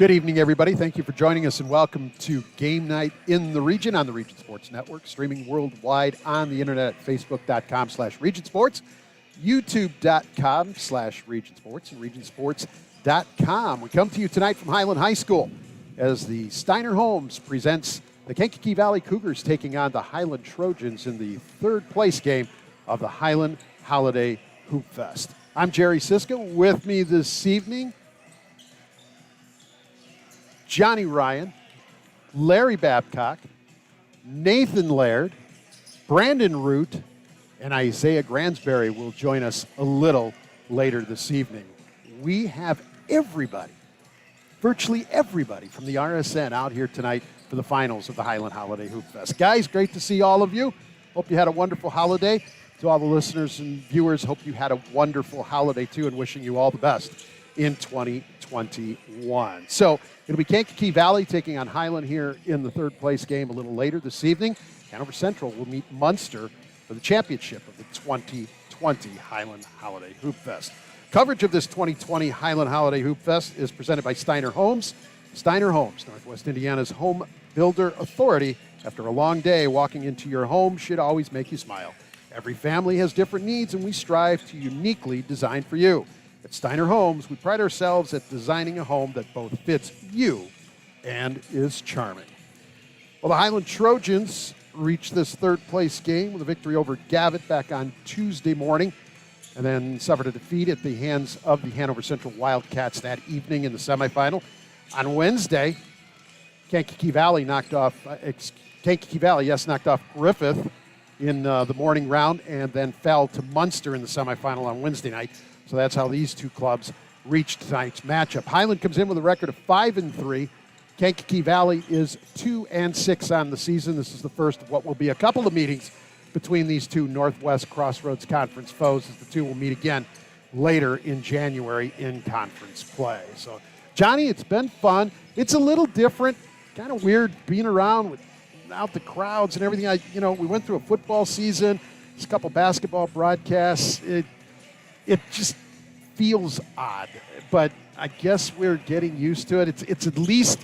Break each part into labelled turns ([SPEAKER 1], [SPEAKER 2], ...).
[SPEAKER 1] Good evening, everybody. Thank you for joining us, and welcome to Game Night in the Region on the Region Sports Network, streaming worldwide on the internet at facebook.com/Region Sports, youtube.com/Region Sports, and regionsports.com. We come to you tonight from Highland High School as the Steiner Homes presents the Kankakee Valley Cougars taking on the Highland Trojans in the third place game of the Highland Holiday Hoopfest. I'm Jerry Siska. With me this evening, Johnny Ryan, Larry Babcock, Nathan Laird, Brandon Root, and Isaiah Gransberry will join us a little later this evening. We have everybody, virtually everybody from the RSN out here tonight for the finals of the Highland Holiday Hoopfest. Guys, great to see all of you. Hope you had a wonderful holiday. To all the listeners and viewers, hope you had a wonderful holiday too, and wishing you all the best in 2021. So it'll be Kankakee Valley taking on Highland here in the third place game a little later this evening. Hanover Central will meet Munster for the championship of the 2020 Highland Holiday Hoopfest. Coverage of this 2020 Highland Holiday Hoopfest is presented by Steiner Homes. Steiner Homes, Northwest Indiana's home builder authority. After a long day, walking into your home should always make you smile. Every family has different needs, and we strive to uniquely design for you. At Steiner Homes, we pride ourselves at designing a home that both fits you and is charming. Well, the Highland Trojans reached this third place game with a victory over Gavitt back on Tuesday morning, and then suffered a defeat at the hands of the Hanover Central Wildcats that evening in the semifinal. On Wednesday, Kankakee Valley knocked off Griffith in the morning round, and then fell to Munster in the semifinal on Wednesday night. So that's how these two clubs reached tonight's matchup. Highland comes in with a record of 5-3. Kankakee Valley is 2-6 on the season. This is the first of what will be a couple of meetings between these two Northwest Crossroads Conference foes, as the two will meet again later in January in conference play. So, Johnny, it's been fun. It's a little different, kind of weird being around without the crowds and everything. We went through a football season, just a couple basketball broadcasts. It just feels odd, but I guess we're getting used to it. It's at least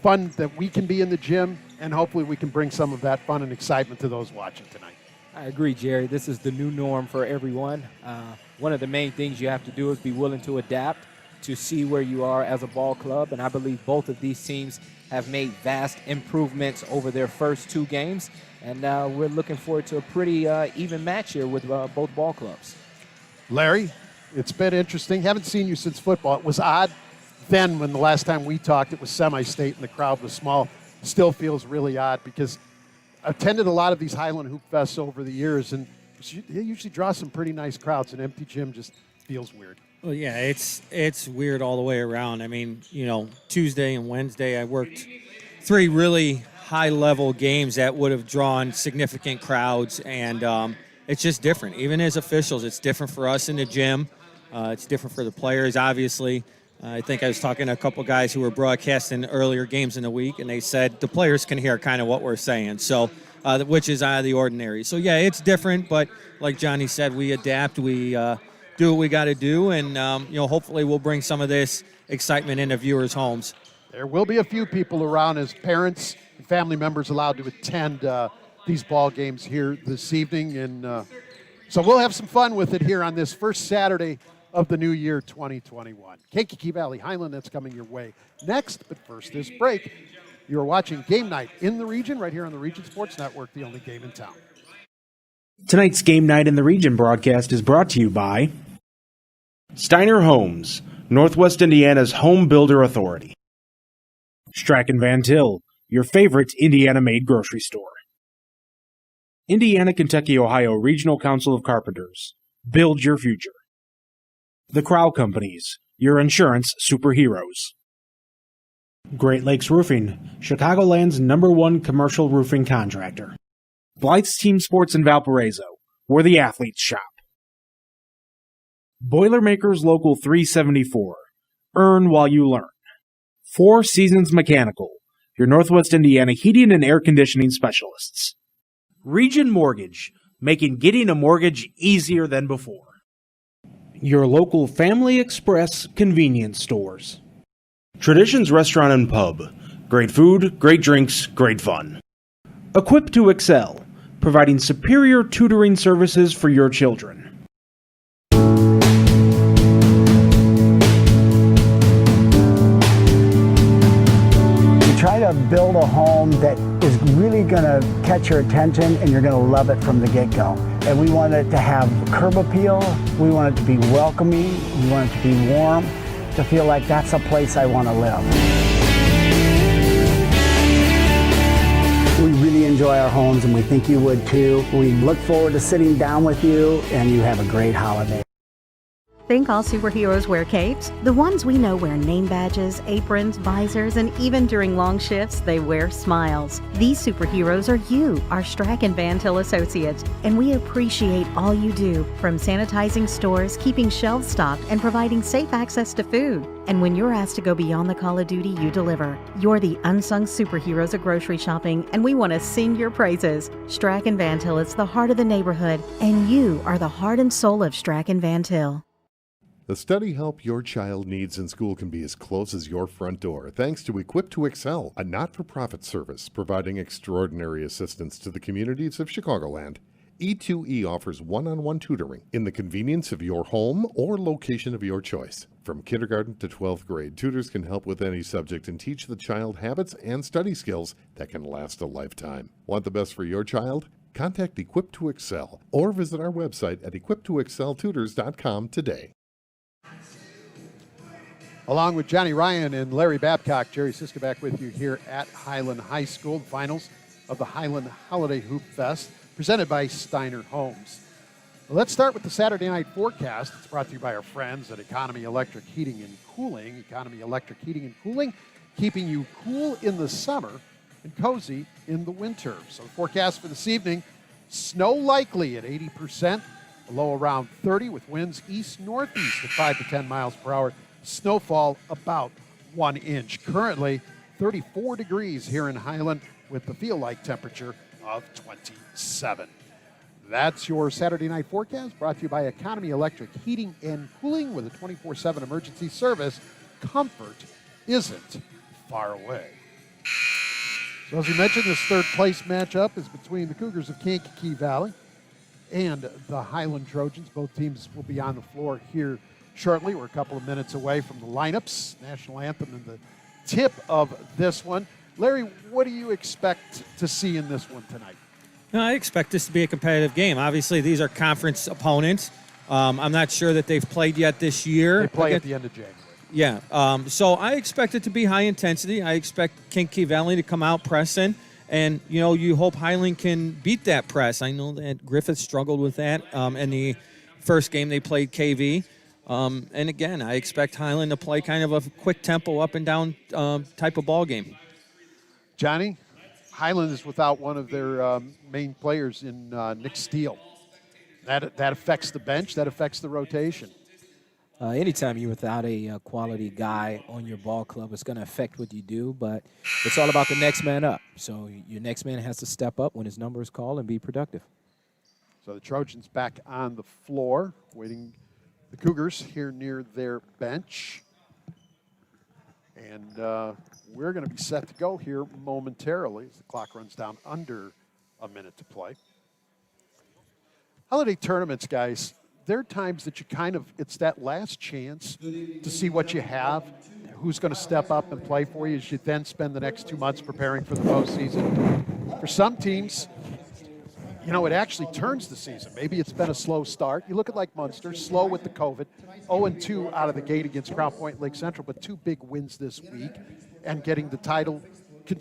[SPEAKER 1] fun that we can be in the gym, and hopefully we can bring some of that fun and excitement to those watching tonight.
[SPEAKER 2] I agree, Jerry. This is the new norm for everyone. One of the main things you have to do is be willing to adapt to see where you are as a ball club, and I believe both of these teams have made vast improvements over their first two games, and we're looking forward to a pretty even match here with both ball clubs.
[SPEAKER 1] Larry, it's been interesting. Haven't seen you since football. It was odd then when the last time we talked, it was semi-state and the crowd was small. Still feels really odd because I've attended a lot of these Highland Hoop Fests over the years, and they usually draw some pretty nice crowds. An empty gym just feels weird.
[SPEAKER 3] Well, yeah, it's weird all the way around. I mean, Tuesday and Wednesday I worked three really high-level games that would have drawn significant crowds, and it's just different. Even as officials, it's different for us in the gym. It's different for the players, obviously. I think I was talking to a couple guys who were broadcasting earlier games in the week, and they said the players can hear kind of what we're saying, so which is out of the ordinary. So, yeah, it's different, but like Johnny said, we adapt. We do what we got to do, and, hopefully we'll bring some of this excitement into viewers' homes.
[SPEAKER 1] There will be a few people around as parents and family members allowed to attend these ball games here this evening, and so we'll have some fun with it here on this first Saturday of the new year 2021. Kankakee Valley Highland, that's coming your way next, but first this break. You're watching Game Night in the Region right here on the Region Sports Network, the only game in town.
[SPEAKER 4] Tonight's Game Night in the Region broadcast is brought to you by Steiner Homes, Northwest Indiana's home builder authority. Strachan Van Til, your favorite Indiana-made grocery store. Indiana, Kentucky, Ohio Regional Council of Carpenters. Build your future. The Crow Companies, your insurance superheroes. Great Lakes Roofing, Chicagoland's #1 commercial roofing contractor. Blythe's Team Sports in Valparaiso, where the athletes shop. Boilermakers Local 374, earn while you learn. Four Seasons Mechanical, your Northwest Indiana heating and air conditioning specialists. Region Mortgage, making getting a mortgage easier than before. Your local Family Express convenience stores. Traditions Restaurant and Pub. Great food, great drinks, great fun. Equipped to excel, providing superior tutoring services for your children.
[SPEAKER 5] Try to build a home that is really going to catch your attention and you're going to love it from the get-go. And we want it to have curb appeal, we want it to be welcoming, we want it to be warm, to feel like that's a place I want to live. We really enjoy our homes and we think you would too. We look forward to sitting down with you and you have a great holiday.
[SPEAKER 6] Think all superheroes wear capes? The ones we know wear name badges, aprons, visors, and even during long shifts, they wear smiles. These superheroes are you, our Strack and Van Til associates, and we appreciate all you do, from sanitizing stores, keeping shelves stocked, and providing safe access to food. And when you're asked to go beyond the call of duty, you deliver. You're the unsung superheroes of grocery shopping, and we want to sing your praises. Strack and Van Til is the heart of the neighborhood, and you are the heart and soul of Strack and Van Til.
[SPEAKER 7] The study help your child needs in school can be as close as your front door, thanks to Equipped to Excel, a not-for-profit service providing extraordinary assistance to the communities of Chicagoland. E2E offers one-on-one tutoring in the convenience of your home or location of your choice. From kindergarten to 12th grade, tutors can help with any subject and teach the child habits and study skills that can last a lifetime. Want the best for your child? Contact Equipped to Excel or visit our website at equippedtoexceltutors.com today.
[SPEAKER 1] Along with Johnny Ryan and Larry Babcock, Jerry Siska back with you here at Highland High School, the finals of the Highland Holiday Hoopfest, presented by Steiner Homes. Well, let's start with the Saturday night forecast. It's brought to you by our friends at Economy Electric Heating and Cooling. Economy Electric Heating and Cooling, keeping you cool in the summer and cozy in the winter. So the forecast for this evening, snow likely at 80%, a low around 30 with winds east-northeast at 5 to 10 miles per hour. Snowfall about 1 inch. Currently 34 degrees here in Highland with the feel-like temperature of 27. That's your Saturday night forecast, brought to you by Economy Electric Heating and Cooling with a 24/7 emergency service. Comfort isn't far away. So as we mentioned, this third place matchup is between the Cougars of Kankakee Valley and the Highland Trojans. Both teams will be on the floor here shortly. We're a couple of minutes away from the lineups, national anthem, and the tip of this one. Larry, what do you expect to see in this one tonight?
[SPEAKER 3] I expect this to be a competitive game. Obviously, these are conference opponents. I'm not sure that they've played yet this year.
[SPEAKER 1] They play at the end of January.
[SPEAKER 3] Yeah. So I expect it to be high intensity. I expect Kankakee Valley to come out pressing. And, you hope Highland can beat that press. I know that Griffith struggled with that in the first game they played KV. And again, I expect Highland to play kind of a quick tempo, up and down type of ball game.
[SPEAKER 1] Johnny, Highland is without one of their main players in Nick Steele. That affects the bench. That affects the rotation.
[SPEAKER 2] Anytime you're without a quality guy on your ball club, it's going to affect what you do, but it's all about the next man up. So your next man has to step up when his number is called and be productive.
[SPEAKER 1] So the Trojans back on the floor, waiting the Cougars here near their bench. And we're going to be set to go here momentarily as the clock runs down under a minute to play. Holiday tournaments, guys, there are times that you it's that last chance to see what you have, who's going to step up and play for you as you then spend the next 2 months preparing for the postseason. For some teams, it actually turns the season. Maybe it's been a slow start. You look at like Munster, slow with the COVID, 0-2 out of the gate against Crown Point Lake Central, but 2 big wins this week, and getting the title could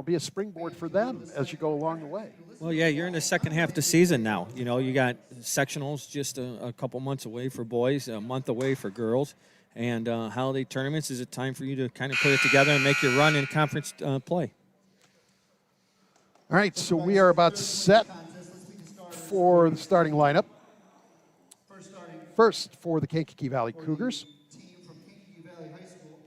[SPEAKER 1] be a springboard for them as you go along the way.
[SPEAKER 3] Well, yeah, you're in the second half of the season now. You got sectionals just a couple months away for boys, a month away for girls, and holiday tournaments is a time for you to kind of put it together and make your run in conference play.
[SPEAKER 1] All right, so we are about set for the starting lineup. First for the Kankakee Valley Cougars.
[SPEAKER 8] Team from Kankakee Valley High School.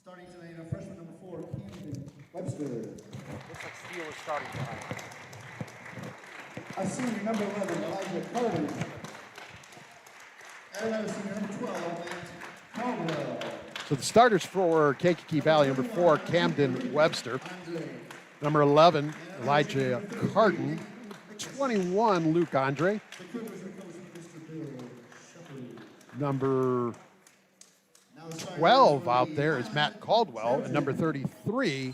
[SPEAKER 8] Starting tonight, freshman number 4, Camden Webster.
[SPEAKER 1] Looks like Steele is starting behind.
[SPEAKER 8] I senior number 11, Elijah Carter. And I senior number 12,
[SPEAKER 1] So the starters for Kankakee Valley, number 4, Camden Webster. Number 11, Elijah Carton. 21, Luke Andre. Number 12 out there is Matt Caldwell, and number 33,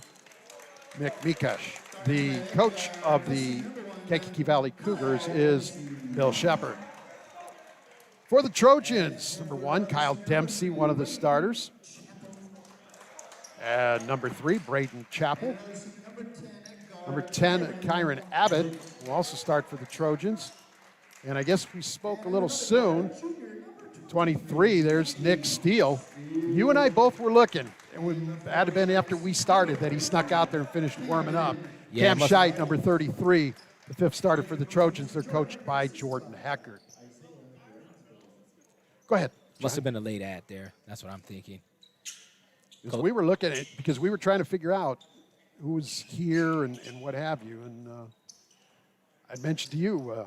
[SPEAKER 1] Mick Mikush. The coach of the Kankakee Valley Cougars is Bill Shepard. For the Trojans, number 1, Kyle Dempsey, one of the starters. And number 3, Braden Chappell. Number 10, Kyron Abbott will also start for the Trojans. And I guess we spoke a little soon. 23, there's Nick Steele. You and I both were looking. It had been after we started that he snuck out there and finished warming up.
[SPEAKER 2] Yeah,
[SPEAKER 1] Cam Scheit, number 33, the 5th starter for the Trojans. They're coached by Jordan Heckert. Go ahead.
[SPEAKER 2] Must have been a late ad there. That's what I'm thinking.
[SPEAKER 1] Because we were looking at it because we were trying to figure out who was here and what have you. And I mentioned to you,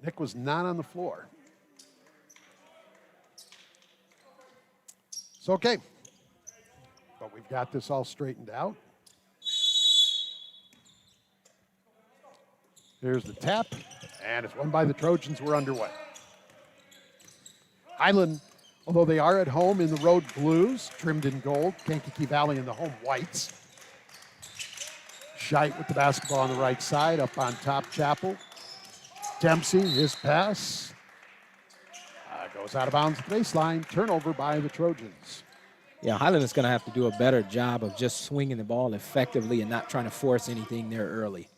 [SPEAKER 1] Nick was not on the floor. It's okay. But we've got this all straightened out. There's the tap, and it's won by the Trojans. We're underway. Highland, although they are at home in the road blues, trimmed in gold. Kankakee Valley in the home whites. Scheit with the basketball on the right side, up on top, Chappell. Dempsey, his pass. Goes out of bounds at the baseline. Turnover by the Trojans.
[SPEAKER 2] Yeah, Highland is going to have to do a better job of just swinging the ball effectively and not trying to force anything there early.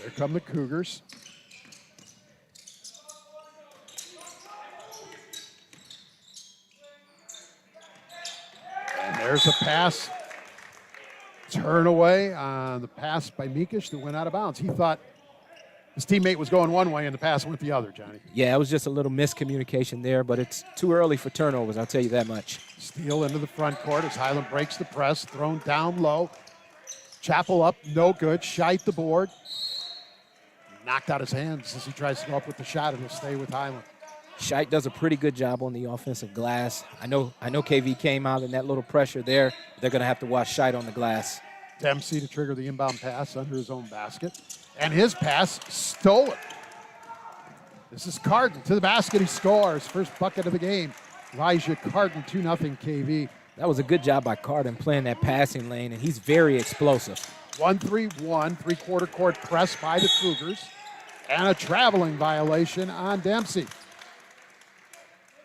[SPEAKER 1] There come the Cougars. And there's a pass. Turn away on the pass by Mikush that went out of bounds. He thought his teammate was going one way and the pass went the other, Johnny.
[SPEAKER 2] Yeah, it was just a little miscommunication there, but it's too early for turnovers, I'll tell you that much.
[SPEAKER 1] Steele into the front court as Highland breaks the press, thrown down low. Chappell up, no good. Scheit the board. Knocked out his hands as he tries to go up with the shot, and he'll stay with Highland.
[SPEAKER 2] Scheit does a pretty good job on the offensive glass. I know KV came out in that little pressure there. They're going to have to watch Scheit on the glass.
[SPEAKER 1] Dempsey to trigger the inbound pass under his own basket. And his pass stolen. This is Carden to the basket. He scores. First bucket of the game. Elijah Carden, 2-0 KV.
[SPEAKER 2] That was a good job by Carden playing that passing lane, and he's very explosive.
[SPEAKER 1] 1-3-1, three-quarter court press by the Cougars. And a traveling violation on Dempsey.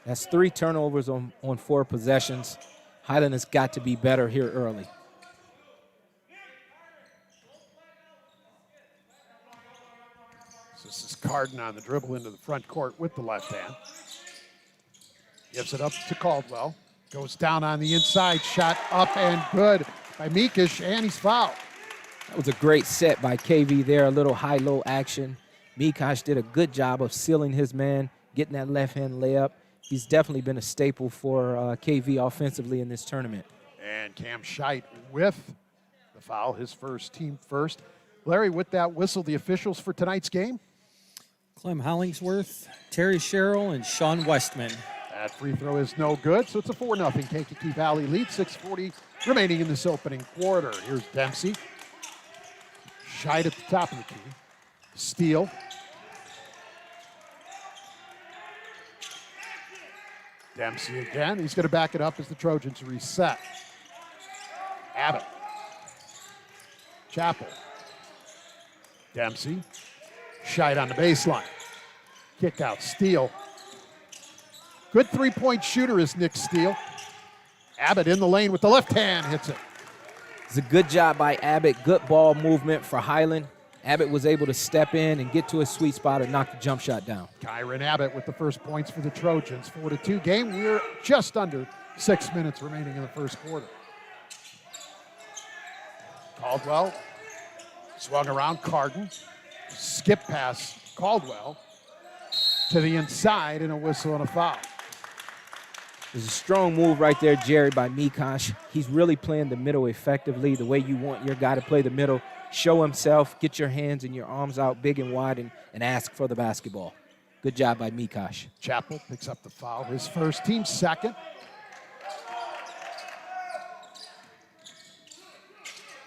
[SPEAKER 2] That's 3 turnovers on 4 possessions. Highland has got to be better here early.
[SPEAKER 1] This is Carden on the dribble into the front court with the left hand. Gives it up to Caldwell. Goes down on the inside. Shot up and good by Mikush, and he's fouled.
[SPEAKER 2] That was a great set by KV there, a little high-low action. Mikush did a good job of sealing his man, getting that left-hand layup. He's definitely been a staple for KV offensively in this tournament.
[SPEAKER 1] And Cam Scheit with the foul, his first, team first. Larry, with that whistle, the officials for tonight's game?
[SPEAKER 3] Clem Hollingsworth, Terry Sherrill, and Sean Westman.
[SPEAKER 1] That free throw is no good, so it's a 4-0 Kankakee Valley lead. 6:40 remaining in this opening quarter. Here's Dempsey. Scheit at the top of the key. Steele. Dempsey again. He's going to back it up as the Trojans reset. Abbott. Chappell. Dempsey. Scheit on the baseline. Kick out. Steele. Good three-point shooter is Nick Steele. Abbott in the lane with the left hand, hits it.
[SPEAKER 2] It's a good job by Abbott. Good ball movement for Highland. Abbott was able to step in and get to a sweet spot and knock the jump shot down.
[SPEAKER 1] Kyron Abbott with the first points for the Trojans. 4-2 game. We're just under 6 minutes remaining in the first quarter. Caldwell swung around Carden. Skip pass Caldwell to the inside, and a whistle and a foul.
[SPEAKER 2] There's a strong move right there, Jerry, by Mikush. He's really playing the middle effectively, the way you want your guy to play the middle. Show himself, get your hands and your arms out big and wide, and ask for the basketball. Good job by Mikosh.
[SPEAKER 1] Chappell picks up the foul, his first, team second.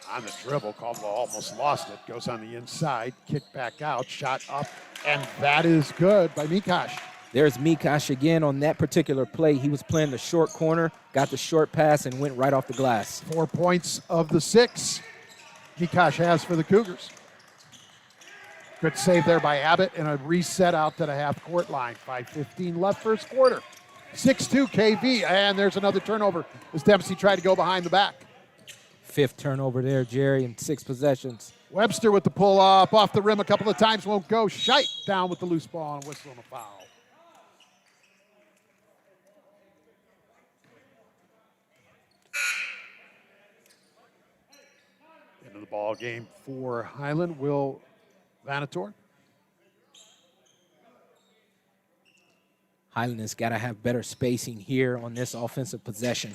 [SPEAKER 1] On the dribble, Caldwell almost lost it. Goes on the inside, kick back out, shot up, and that is good by Mikosh.
[SPEAKER 2] There's Mikosh again on that particular play. He was playing the short corner, got the short pass, and went right off the glass.
[SPEAKER 1] 4 points of the 6 Mikosh has for the Cougars. Good save there by Abbott, and a reset out to the half-court line. 5:15 left first quarter. 6-2 KV, and there's another turnover as Dempsey tried to go behind the back.
[SPEAKER 2] 5th turnover there, Jerry, in 6 possessions.
[SPEAKER 1] Webster with the pull-up, off the rim a couple of times, won't go. Scheidt down with the loose ball and a whistle and a foul. Into the ball game for Highland, Will Vanator.
[SPEAKER 2] Highland has got to have better spacing here on this offensive possession.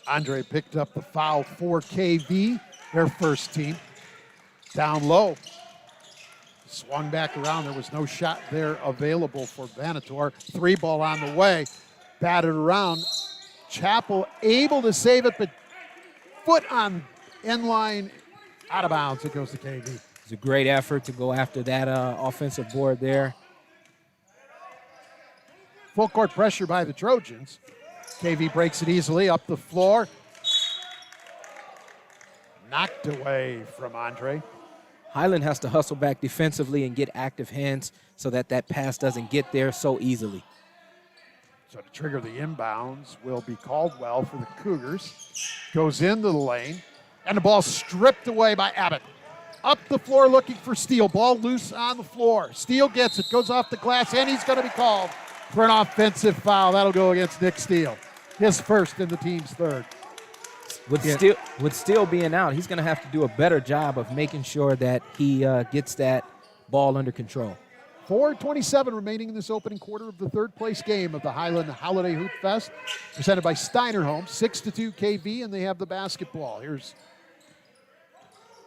[SPEAKER 1] Andre picked up the foul for KV, their first team. Down low. Swung back around. There was no shot there available for Vanator. 3 ball on the way. Batted around. Chappell able to save it, but foot on end line, out of bounds. It goes to KV.
[SPEAKER 2] It's a great effort to go after that offensive board there.
[SPEAKER 1] Full court pressure by the Trojans. KV breaks it easily up the floor. Knocked away from Andre.
[SPEAKER 2] Highland has to hustle back defensively and get active hands so that that pass doesn't get there so easily.
[SPEAKER 1] So to trigger the inbounds will be Caldwell for the Cougars. Goes into the lane, and the ball stripped away by Abbott. Up the floor looking for Steele. Ball loose on the floor. Steele gets it, goes off the glass, and he's going to be called for an offensive foul. That'll go against Nick Steele. His first and the team's third.
[SPEAKER 2] With Steele being out, he's going to have to do a better job of making sure that he gets that ball under control.
[SPEAKER 1] 4:27 remaining in this opening quarter of the third-place game of the Highland Holiday Hoopfest, presented by Steiner Homes, 6-2 KV, and they have the basketball. Here's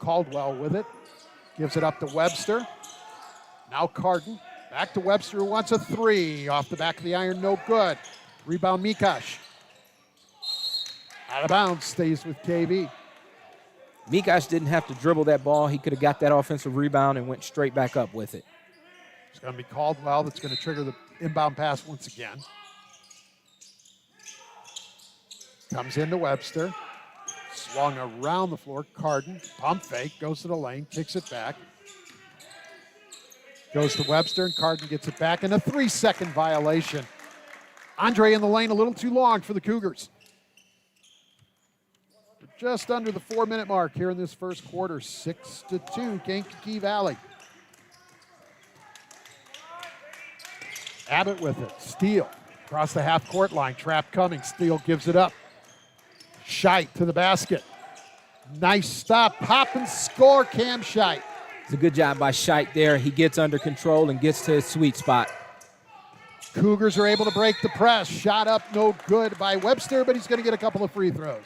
[SPEAKER 1] Caldwell with it. Gives it up to Webster. Now Carden. Back to Webster, who wants a 3. Off the back of the iron, no good. Rebound, Mikosh. Out of bounds, stays with KV.
[SPEAKER 2] Mikosh didn't have to dribble that ball. He could have got that offensive rebound and went straight back up with it.
[SPEAKER 1] It's going to be Caldwell that's going to trigger the inbound pass once again. Comes into Webster. Swung around the floor. Carden, pump fake, goes to the lane, kicks it back. Goes to Webster, and Carden gets it back, and a 3-second violation. Andre in the lane a little too long for the Cougars. Just under the 4-minute mark here in this first quarter, 6-2, Kankakee Valley. Abbott with it. Steele across the half-court line. Trap coming. Steele gives it up. Scheidt to the basket. Nice stop. Pop and score, Cam Scheidt.
[SPEAKER 2] It's a good job by Scheidt there. He gets under control and gets to his sweet spot.
[SPEAKER 1] Cougars are able to break the press. Shot up, no good by Webster, but he's going to get a couple of free throws.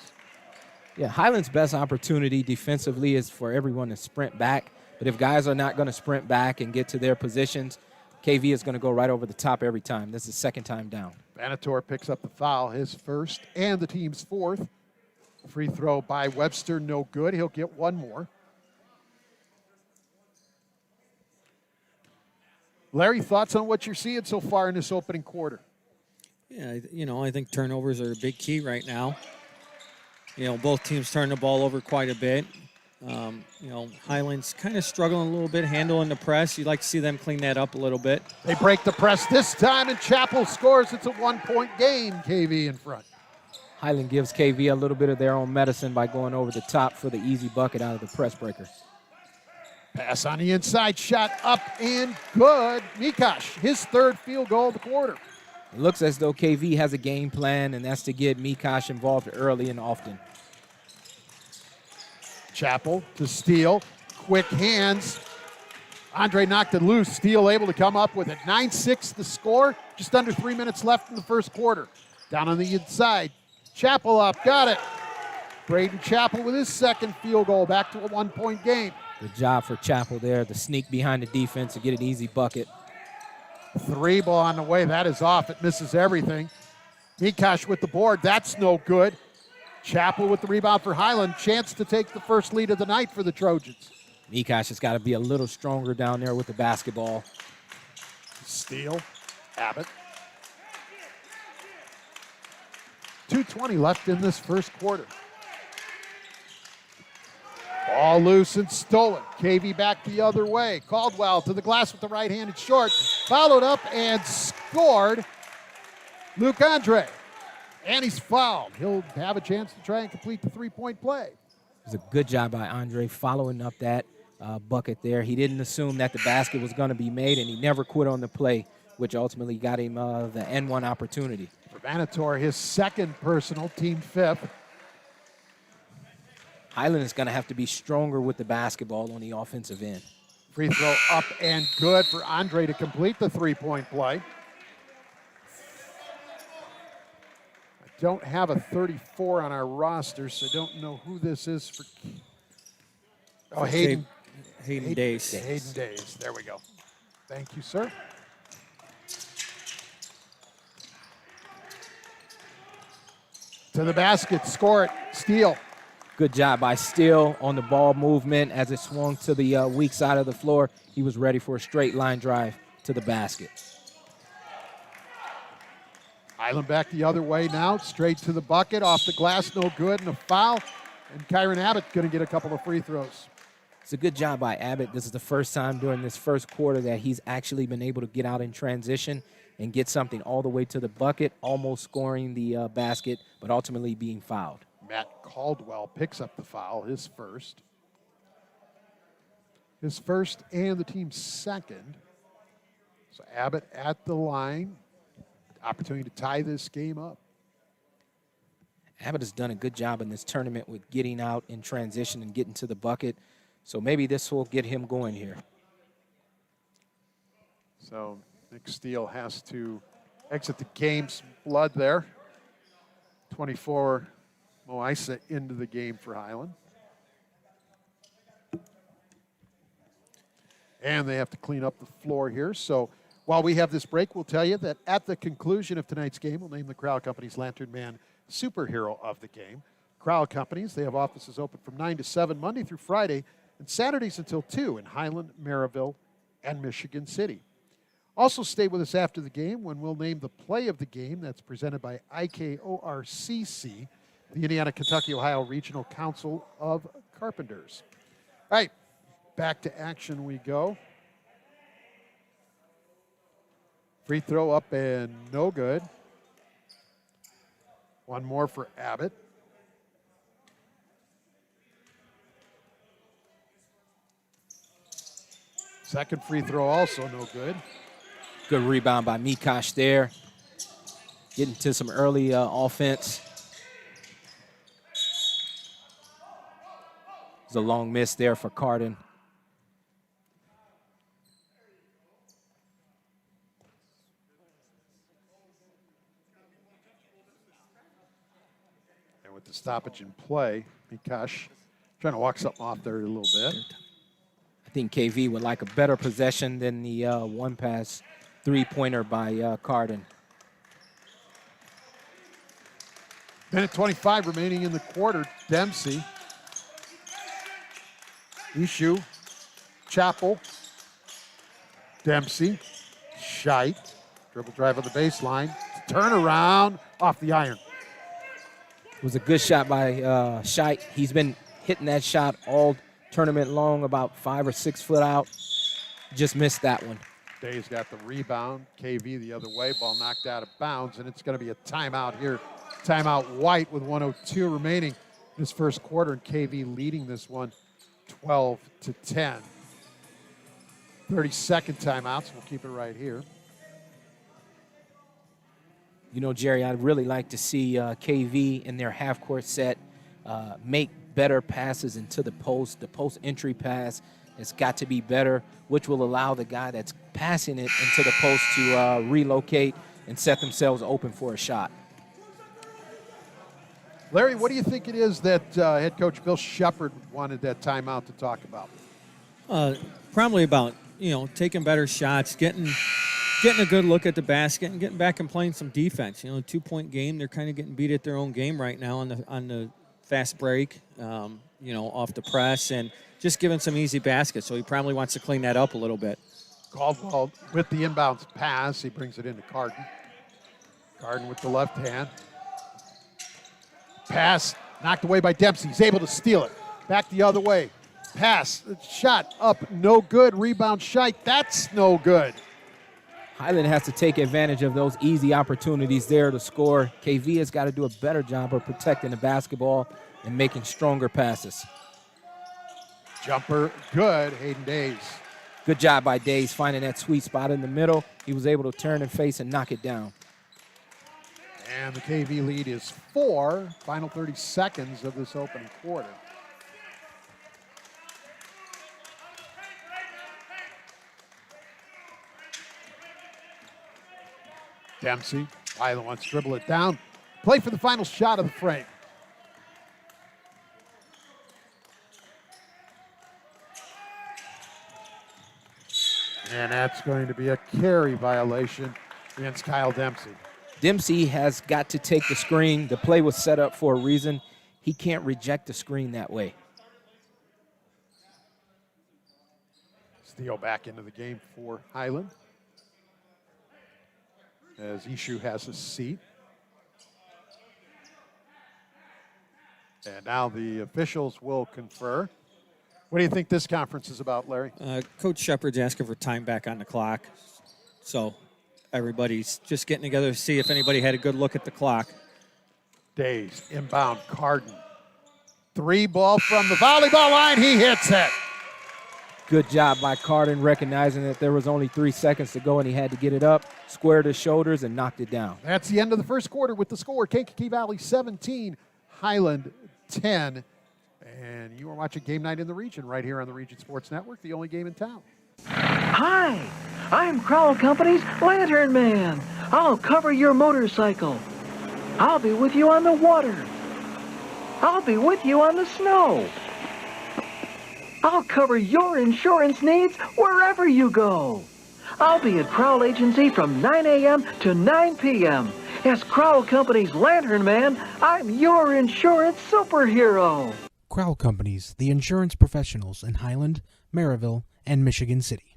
[SPEAKER 2] Yeah, Highland's best opportunity defensively is for everyone to sprint back. But if guys are not going to sprint back and get to their positions, KV is going to go right over the top every time. This is second time down.
[SPEAKER 1] Vanator picks up the foul, his first and the team's fourth. Free throw by Webster, no good. He'll get one more. Larry, thoughts on what you're seeing so far in this opening quarter?
[SPEAKER 3] Yeah, I think turnovers are a big key right now. Both teams turn the ball over quite a bit. Highland's kind of struggling a little bit, handling the press. You'd like to see them clean that up a little bit.
[SPEAKER 1] They break the press this time, and Chappell scores. It's a 1-point game, KV in front.
[SPEAKER 2] Highland gives KV a little bit of their own medicine by going over the top for the easy bucket out of the press breaker.
[SPEAKER 1] Pass on the inside, shot up and good. Mikosh, his third field goal of the quarter.
[SPEAKER 2] It looks as though KV has a game plan, and that's to get Mikosh involved early and often.
[SPEAKER 1] Chappell to Steele. Quick hands. Andre knocked it loose. Steele able to come up with it. 9-6 the score. Just under 3 minutes left in the first quarter. Down on the inside. Chappell up. Got it. Braden Chappell with his second field goal. Back to a 1-point game.
[SPEAKER 2] Good job for Chappell there. The sneak behind the defense to get an easy bucket.
[SPEAKER 1] Three ball on the way. That is off. It misses everything. Mikosh with the board. That's no good. Chappell with the rebound for Highland. Chance to take the first lead of the night for the Trojans.
[SPEAKER 2] Mikosh has got to be a little stronger down there with the basketball.
[SPEAKER 1] Steal. Abbott. 2:20 left in this first quarter. Ball loose and stolen. KV back the other way. Caldwell to the glass with the right-handed short. Followed up and scored. Luke Andre. And he's fouled. He'll have a chance to try and complete the three-point play.
[SPEAKER 2] It was a good job by Andre following up that bucket there. He didn't assume that the basket was going to be made, and he never quit on the play, which ultimately got him the N1 opportunity.
[SPEAKER 1] For Vanator, his second personal, team fifth.
[SPEAKER 2] Highland is going to have to be stronger with the basketball on the offensive end.
[SPEAKER 1] Free throw up and good for Andre to complete the three-point play. I don't have a 34 on our roster, so I don't know who this is for. Oh, Hayden
[SPEAKER 3] Days.
[SPEAKER 1] Hayden Days. There we go. Thank you, sir. To the basket, score it, steal.
[SPEAKER 2] Good job by Steele on the ball movement as it swung to the weak side of the floor. He was ready for a straight line drive to the basket.
[SPEAKER 1] Highland back the other way now, straight to the bucket, off the glass, no good, and a foul. And Kyron Abbott going to get a couple of free throws.
[SPEAKER 2] It's a good job by Abbott. This is the first time during this first quarter that he's actually been able to get out in transition and get something all the way to the bucket, almost scoring the basket, but ultimately being fouled.
[SPEAKER 1] Matt Caldwell picks up the foul, his first. His first and the team's second. So Abbott at the line. Opportunity to tie this game up.
[SPEAKER 2] Abbott has done a good job in this tournament with getting out in transition and getting to the bucket. So maybe this will get him going here.
[SPEAKER 1] So Nick Steele has to exit the game's blood there. 24 Moisa into the game for Highland. And they have to clean up the floor here. So while we have this break, we'll tell you that at the conclusion of tonight's game, we'll name the Crowd Companies Lantern Man Superhero of the game. Crowd Companies, they have offices open from 9 to 7 Monday through Friday and Saturdays until 2 in Highland, Maryville, and Michigan City. Also stay with us after the game when we'll name the play of the game that's presented by IKORCC, the Indiana, Kentucky, Ohio Regional Council of Carpenters. All right, back to action we go. Free throw up and no good. One more for Abbott. Second free throw also no good.
[SPEAKER 2] Good rebound by Mikosh there. Getting to some early offense. It's a long miss there for Carden.
[SPEAKER 1] And with the stoppage in play, Mikosh trying to walk something off there a little bit.
[SPEAKER 2] I think KV would like a better possession than the one-pass three-pointer by Carden.
[SPEAKER 1] Minute 25 remaining in the quarter. Dempsey. Ishu. Chappell. Dempsey. Scheidt. Dribble drive on the baseline. Turnaround off the iron.
[SPEAKER 2] It was a good shot by Scheidt. He's been hitting that shot all tournament long, about 5 or 6 foot out. Just missed that one.
[SPEAKER 1] Day's got the rebound. KV the other way. Ball knocked out of bounds, and it's going to be a timeout here. Timeout White with 1:02 remaining in this first quarter, and KV leading this one 12-10. 30-second timeouts. We'll keep it right here.
[SPEAKER 2] You know, Jerry, I'd really like to see KV in their half-court set make better passes into the post. The post entry pass has got to be better, which will allow the guy that's passing it into the post to relocate and set themselves open for a shot.
[SPEAKER 1] Larry, what do you think it is that head coach Bill Shepard wanted that timeout to talk about?
[SPEAKER 3] Probably about, taking better shots, getting getting a good look at the basket and getting back and playing some defense. 2-point game. They're kind of getting beat at their own game right now on the fast break, off the press, and just giving some easy baskets. So he probably wants to clean that up a little bit.
[SPEAKER 1] Caldwell with the inbounds pass. He brings it into Carden. Carden with the left hand. Pass knocked away by Dempsey. He's able to steal it. Back the other way. Pass. Shot up. No good. Rebound Scheit. That's no good.
[SPEAKER 2] Highland has to take advantage of those easy opportunities there to score. KV has got to do a better job of protecting the basketball and making stronger passes.
[SPEAKER 1] Jumper good. Hayden Days.
[SPEAKER 2] Good job by Days finding that sweet spot in the middle. He was able to turn and face and knock it down.
[SPEAKER 1] And the KV lead is 4. Final 30 seconds of this opening quarter. Dempsey, Highland wants to dribble it down. Play for the final shot of the frame. And that's going to be a carry violation against Kyle Dempsey.
[SPEAKER 2] Dempsey has got to take the screen. The play was set up for a reason. He can't reject the screen that way.
[SPEAKER 1] Steele back into the game for Highland, as Ishu has a seat. And now the officials will confer. What do you think this conference is about, Larry?
[SPEAKER 3] Coach Shepard's asking for time back on the clock. So everybody's just getting together to see if anybody had a good look at the clock.
[SPEAKER 1] Days, inbound, Carden. 3 ball from the volleyball line. He hits it.
[SPEAKER 2] Good job by Carden, recognizing that there was only 3 seconds to go and he had to get it up, squared his shoulders, and knocked it down.
[SPEAKER 1] That's the end of the first quarter with the score. Kankakee Valley 17, Highland 10. And you are watching Game Night in the Region right here on the Region Sports Network, the only game in town.
[SPEAKER 9] Hi, I'm Crowell Company's Lantern Man. I'll cover your motorcycle. I'll be with you on the water. I'll be with you on the snow. I'll cover your insurance needs wherever you go. I'll be at Crowell Agency from 9 a.m. to 9 p.m. As Crowell Company's Lantern Man, I'm your insurance superhero.
[SPEAKER 10] Crowell Companies, the insurance professionals in Highland, Maryville, and Michigan City.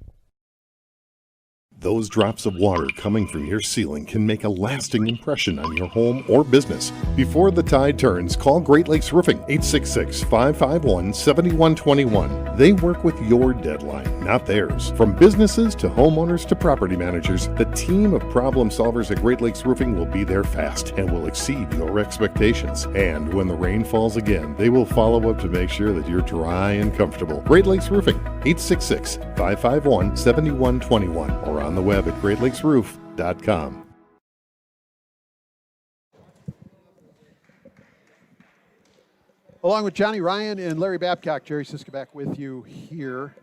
[SPEAKER 7] Those drops of water coming from your ceiling can make a lasting impression on your home or business. Before the tide turns, call Great Lakes Roofing, 866-551-7121. They work with your deadline, not theirs. From businesses to homeowners to property managers, the team of problem solvers at Great Lakes Roofing will be there fast and will exceed your expectations. And when the rain falls again, they will follow up to make sure that you're dry and comfortable. Great Lakes Roofing, 866-551-7121, or on the web at greatlakesroof.com.
[SPEAKER 1] Along with Johnny Ryan and Larry Babcock, Jerry Siska back with you here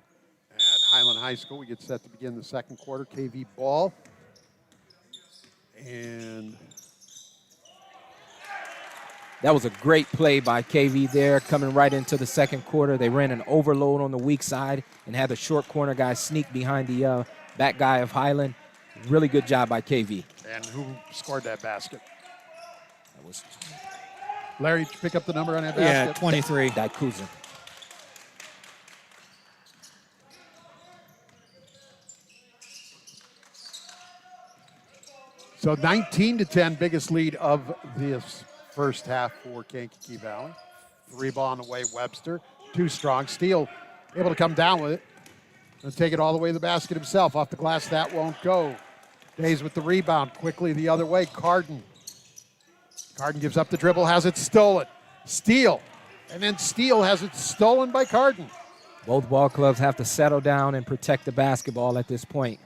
[SPEAKER 1] at Highland High School. We get set to begin the second quarter. KV ball. And
[SPEAKER 2] that was a great play by KV there, coming right into the second quarter. They ran an overload on the weak side and had the short corner guy sneak behind the back guy of Highland. Really good job by KV.
[SPEAKER 1] And who scored that basket?
[SPEAKER 2] That was
[SPEAKER 1] Larry, did you pick up the number on that
[SPEAKER 3] Yeah,
[SPEAKER 1] basket?
[SPEAKER 3] 23.
[SPEAKER 2] Daikuzin.
[SPEAKER 1] So 19-10, biggest lead of this first half for Kankakee Valley. 3 ball on the way, Webster. 2 strong. Steele able to come down with it and take it all the way to the basket himself. Off the glass, that won't go. Days with the rebound. Quickly the other way, Carden. Carden gives up the dribble, has it stolen. Steele. And then Steele has it stolen by Carden.
[SPEAKER 2] Both ball clubs have to settle down and protect the basketball at this point.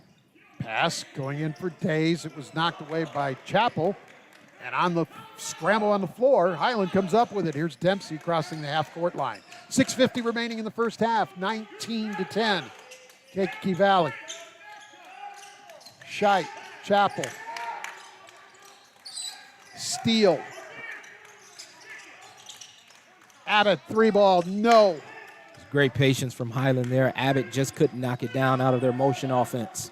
[SPEAKER 1] Pass going in for Days. It was knocked away by Chappell. And on the scramble on the floor, Highland comes up with it. Here's Dempsey crossing the half-court line. 6:50 remaining in the first half, 19-10. Kankakee Valley. Scheit, Chappell. Steele. Abbott, 3 ball, no.
[SPEAKER 2] Great patience from Highland there. Abbott just couldn't knock it down out of their motion offense.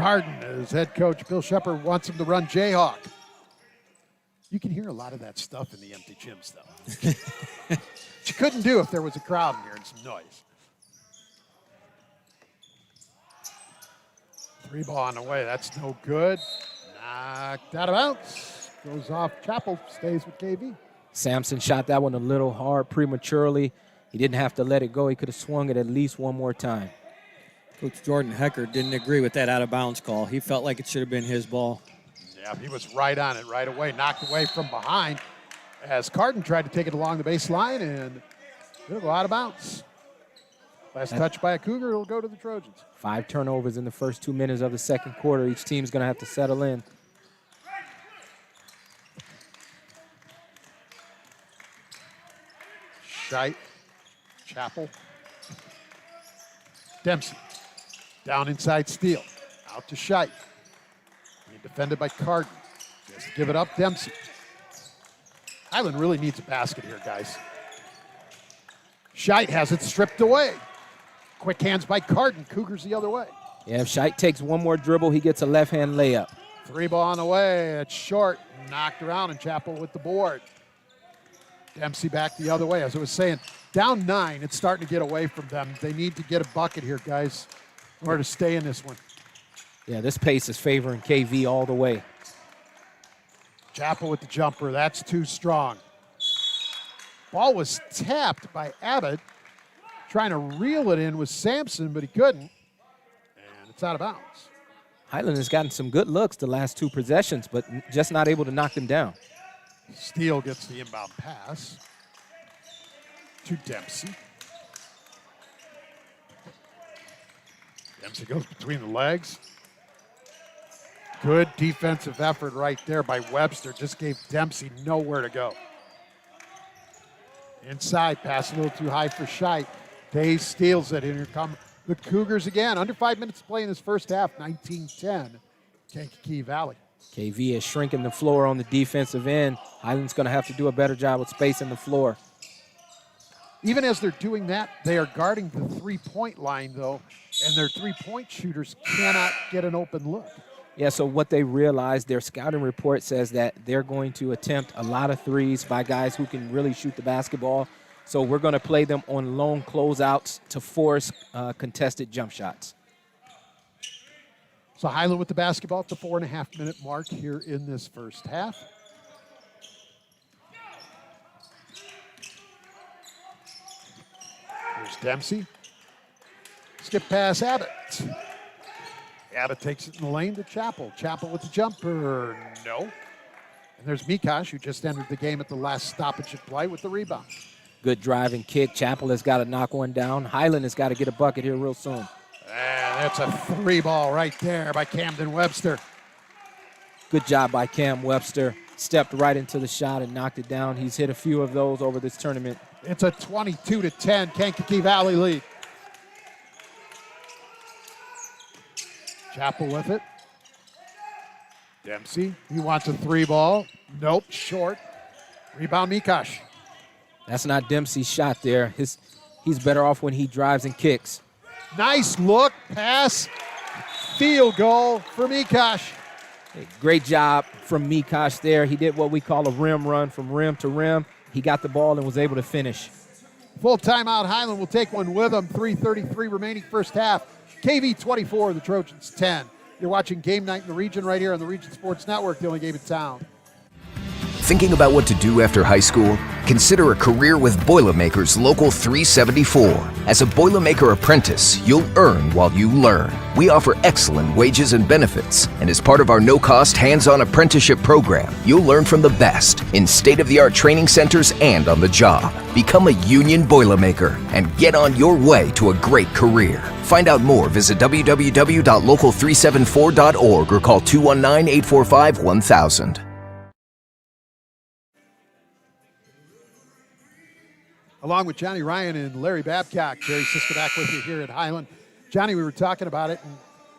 [SPEAKER 1] Carden, his head coach, Bill Shepard, wants him to run Jayhawk. You can hear a lot of that stuff in the empty gyms, though. Which you couldn't do if there was a crowd in here and some noise. 3 ball on the way. That's no good. Knocked out of bounds. Goes off. Chapel stays with KV.
[SPEAKER 2] Sampson shot that one a little hard prematurely. He didn't have to let it go. He could have swung it at least one more time.
[SPEAKER 3] Coach Jordan Hecker didn't agree with that out-of-bounds call. He felt like it should have been his ball.
[SPEAKER 1] Yeah, he was right on it right away. Knocked away from behind as Carden tried to take it along the baseline, and it'll go out of bounds. Last touch by a Cougar, it'll go to the Trojans.
[SPEAKER 2] 5 turnovers in the first 2 minutes of the second quarter. Each team's going to have to settle in.
[SPEAKER 1] Scheidt, Chapel, Dempsey. Down inside Steele. Out to Scheidt. Being defended by Carden. Just give it up, Dempsey. Highland really needs a basket here, guys. Scheidt has it stripped away. Quick hands by Carden. Cougars the other way.
[SPEAKER 2] Yeah, if Scheidt takes one more dribble, he gets a left-hand layup.
[SPEAKER 1] 3 ball on the way. It's short. Knocked around, and Chapel with the board. Dempsey back the other way. As I was saying, down 9, it's starting to get away from them. They need to get a bucket here, guys, in order to stay in this one.
[SPEAKER 2] Yeah, this pace is favoring KV all the way.
[SPEAKER 1] Chapel with the jumper. That's too strong. Ball was tapped by Abbott. Trying to reel it in with Sampson, but he couldn't. And it's out of bounds.
[SPEAKER 2] Highland has gotten some good looks the last 2 possessions, but just not able to knock them down.
[SPEAKER 1] Steele gets the inbound pass to Dempsey. Dempsey goes between the legs. Good defensive effort right there by Webster. Just gave Dempsey nowhere to go. Inside, pass a little too high for Scheidt. Day steals it, and here come the Cougars again. Under 5 minutes to play in this first half, 19-10, Kankakee Valley.
[SPEAKER 2] KV is shrinking the floor on the defensive end. Highland's going to have to do a better job with spacing the floor.
[SPEAKER 1] Even as they're doing that, they are guarding the three-point line, though, and their three-point shooters cannot get an open look.
[SPEAKER 2] Yeah, so what they realized, their scouting report says that they're going to attempt a lot of threes by guys who can really shoot the basketball. So we're going to play them on lone closeouts to force contested jump shots.
[SPEAKER 1] So Highland with the basketball at the 4.5-minute mark here in this first half. Here's Dempsey. Skip pass Abbott. Abbott takes it in the lane to Chapel. Chapel with the jumper. No. And there's Mikosh, who just entered the game at the last stoppage of play with the rebound.
[SPEAKER 2] Good driving kick. Chapel has got to knock one down. Highland has got to get a bucket here real soon.
[SPEAKER 1] And that's a 3-ball right there by Camden Webster.
[SPEAKER 2] Good job by Cam Webster. Stepped right into the shot and knocked it down. He's hit a few of those over this tournament.
[SPEAKER 1] It's a 22-10 Kankakee Valley lead. Chapel with it. Dempsey, he wants a 3-ball. Nope, short. Rebound Mikosh.
[SPEAKER 2] That's not Dempsey's shot there. He's better off when he drives and kicks.
[SPEAKER 1] Nice look, pass, field goal for Mikosh.
[SPEAKER 2] Hey, great job from Mikosh there. He did what we call a rim run from rim to rim. He got the ball and was able to finish.
[SPEAKER 1] Full timeout. Highland will take one with them. 3:33 remaining first half. KV 24, the Trojans 10. You're watching Game Night in the Region right here on the Region Sports Network, the only game in town.
[SPEAKER 11] Thinking about what to do after high school? Consider a career with Boilermakers Local 374. As a Boilermaker apprentice, you'll earn while you learn. We offer excellent wages and benefits, and as part of our no-cost hands-on apprenticeship program, you'll learn from the best in state-of-the-art training centers and on the job. Become a union Boilermaker and get on your way to a great career. Find out more, visit www.local374.org or call 219-845-1000.
[SPEAKER 1] Along with Johnny Ryan and Larry Babcock, Jerry Siska back with you here at Highland. Johnny, we were talking about it, and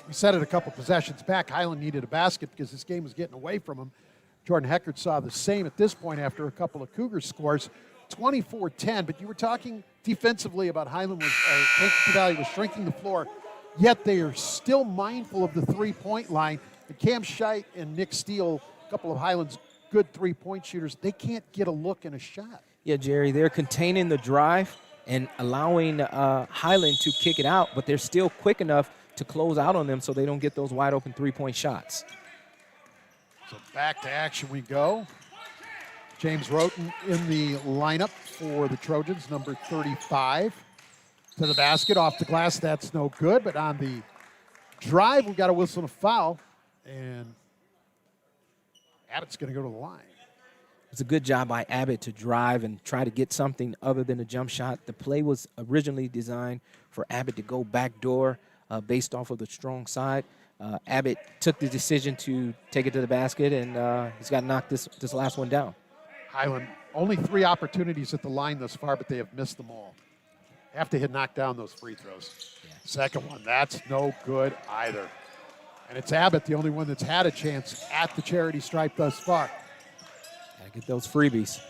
[SPEAKER 1] we said it a couple possessions back. Highland needed a basket because this game was getting away from them. Jordan Heckert saw the same at this point after a couple of Cougar scores, 24-10. But you were talking defensively about Highland Kankakee Valley was shrinking the floor. yet they are still mindful of the three-point line. And Cam Scheit and Nick Steele, a couple of Highland's good three-point shooters, they can't get a look and a shot.
[SPEAKER 2] Yeah, Jerry, they're containing the drive and allowing Highland to kick it out, but they're still quick enough to close out on them so they don't get those wide-open three-point shots.
[SPEAKER 1] So back to action we go. James Roten in the lineup for the Trojans, number 35. To the basket, off the glass, that's no good, but on the drive, we've got a whistle and a foul, and Abbott's going to go to the line.
[SPEAKER 2] It's a good job by Abbott to drive and try to get something other than a jump shot. The play was originally designed for Abbott to go backdoor based off of the strong side. Abbott took the decision to take it to the basket, and he's got to knock this last one down.
[SPEAKER 1] Highland, only 3 opportunities at the line thus far, but they have missed them all. Have to knock down those free throws. Yeah. Second one, that's no good either. And it's Abbott, the only one that's had a chance at the charity stripe thus far.
[SPEAKER 2] Gotta get those freebies.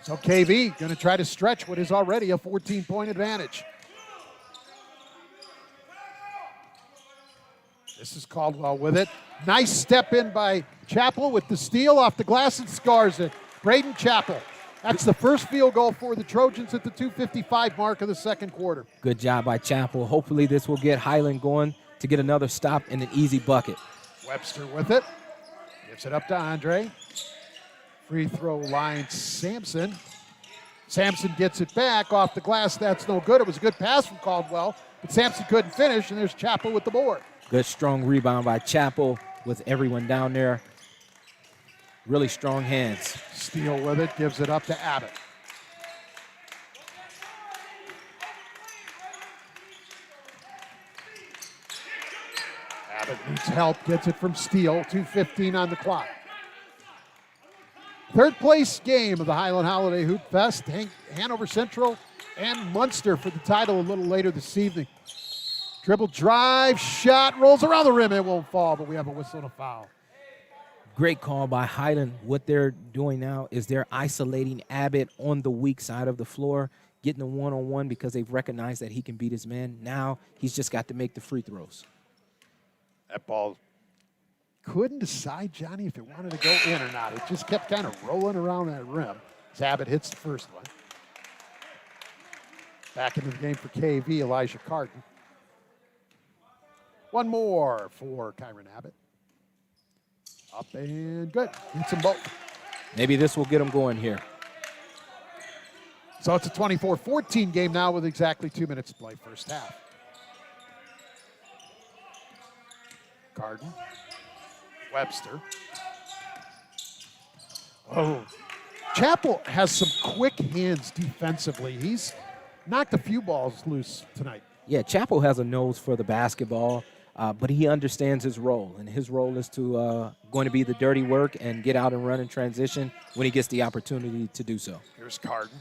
[SPEAKER 1] So KV going to try to stretch what is already a 14-point advantage. This is Caldwell with it. Nice step in by Chappell with the steal off the glass and scars it. Braden Chappell. That's the first field goal for the Trojans at the 2:55 mark of the second quarter.
[SPEAKER 2] Good job by Chappell. Hopefully this will get Highland going to get another stop and an easy bucket.
[SPEAKER 1] Webster with it. Gives it up to Andre. Free throw line, Sampson. Sampson gets it back off the glass. That's no good. It was a good pass from Caldwell, but Sampson couldn't finish, and there's Chappell with the board.
[SPEAKER 2] Good strong rebound by Chappell with everyone down there. Really strong hands.
[SPEAKER 1] Steele with it, gives it up to Abbott. Abbott needs help, gets it from Steele, 2:15 on the clock. Third place game of the Highland Holiday Hoopfest, Hanover Central and Munster for the title a little later this evening. Dribble drive, shot, rolls around the rim, it won't fall, but we have a whistle and a foul.
[SPEAKER 2] Great call by Highland. What they're doing now is they're isolating Abbott on the weak side of the floor, getting the one-on-one because they've recognized that he can beat his man. Now he's just got to make the free throws.
[SPEAKER 1] That ball couldn't decide, Johnny, if it wanted to go in or not. It just kept kind of rolling around that rim as Abbott hits the first one. Back into the game for KV, Elijah Carden. One more for Kyron Abbott. Up and good. Hits them both.
[SPEAKER 2] Maybe this will get them going here.
[SPEAKER 1] So it's a 24-14 game now with exactly 2 minutes to play first half. Carden. Webster. Oh. Chappell has some quick hands defensively. He's knocked a few balls loose tonight.
[SPEAKER 2] Yeah, Chappell has a nose for the basketball, but he understands his role, and his role is to going to be the dirty work and get out and run in transition when he gets the opportunity to do so.
[SPEAKER 1] Here's Carden.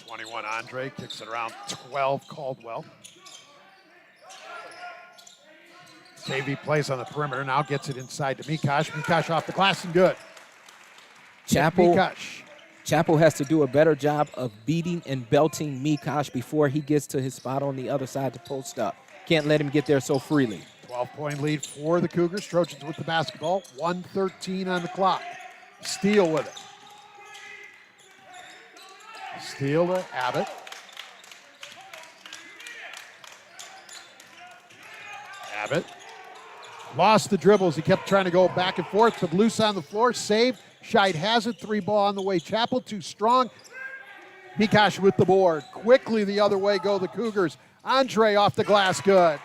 [SPEAKER 1] 21 Andre, kicks it around 12 Caldwell. KV plays on the perimeter, now gets it inside to Mikosh. Mikosh off the glass and good.
[SPEAKER 2] Chappell has to do a better job of beating and belting Mikosh before he gets to his spot on the other side to post up. Can't let him get there so freely.
[SPEAKER 1] 12-point lead for the Cougars. Trojans with the basketball. 1:13 on the clock. Steele with it. Steele to Abbott. Abbott lost the dribbles. He kept trying to go back and forth, but loose on the floor. Saved. Scheit has it. 3 ball on the way. Chappell too strong. Mikosh with the board. Quickly the other way go the Cougars. Andre off the glass. Good.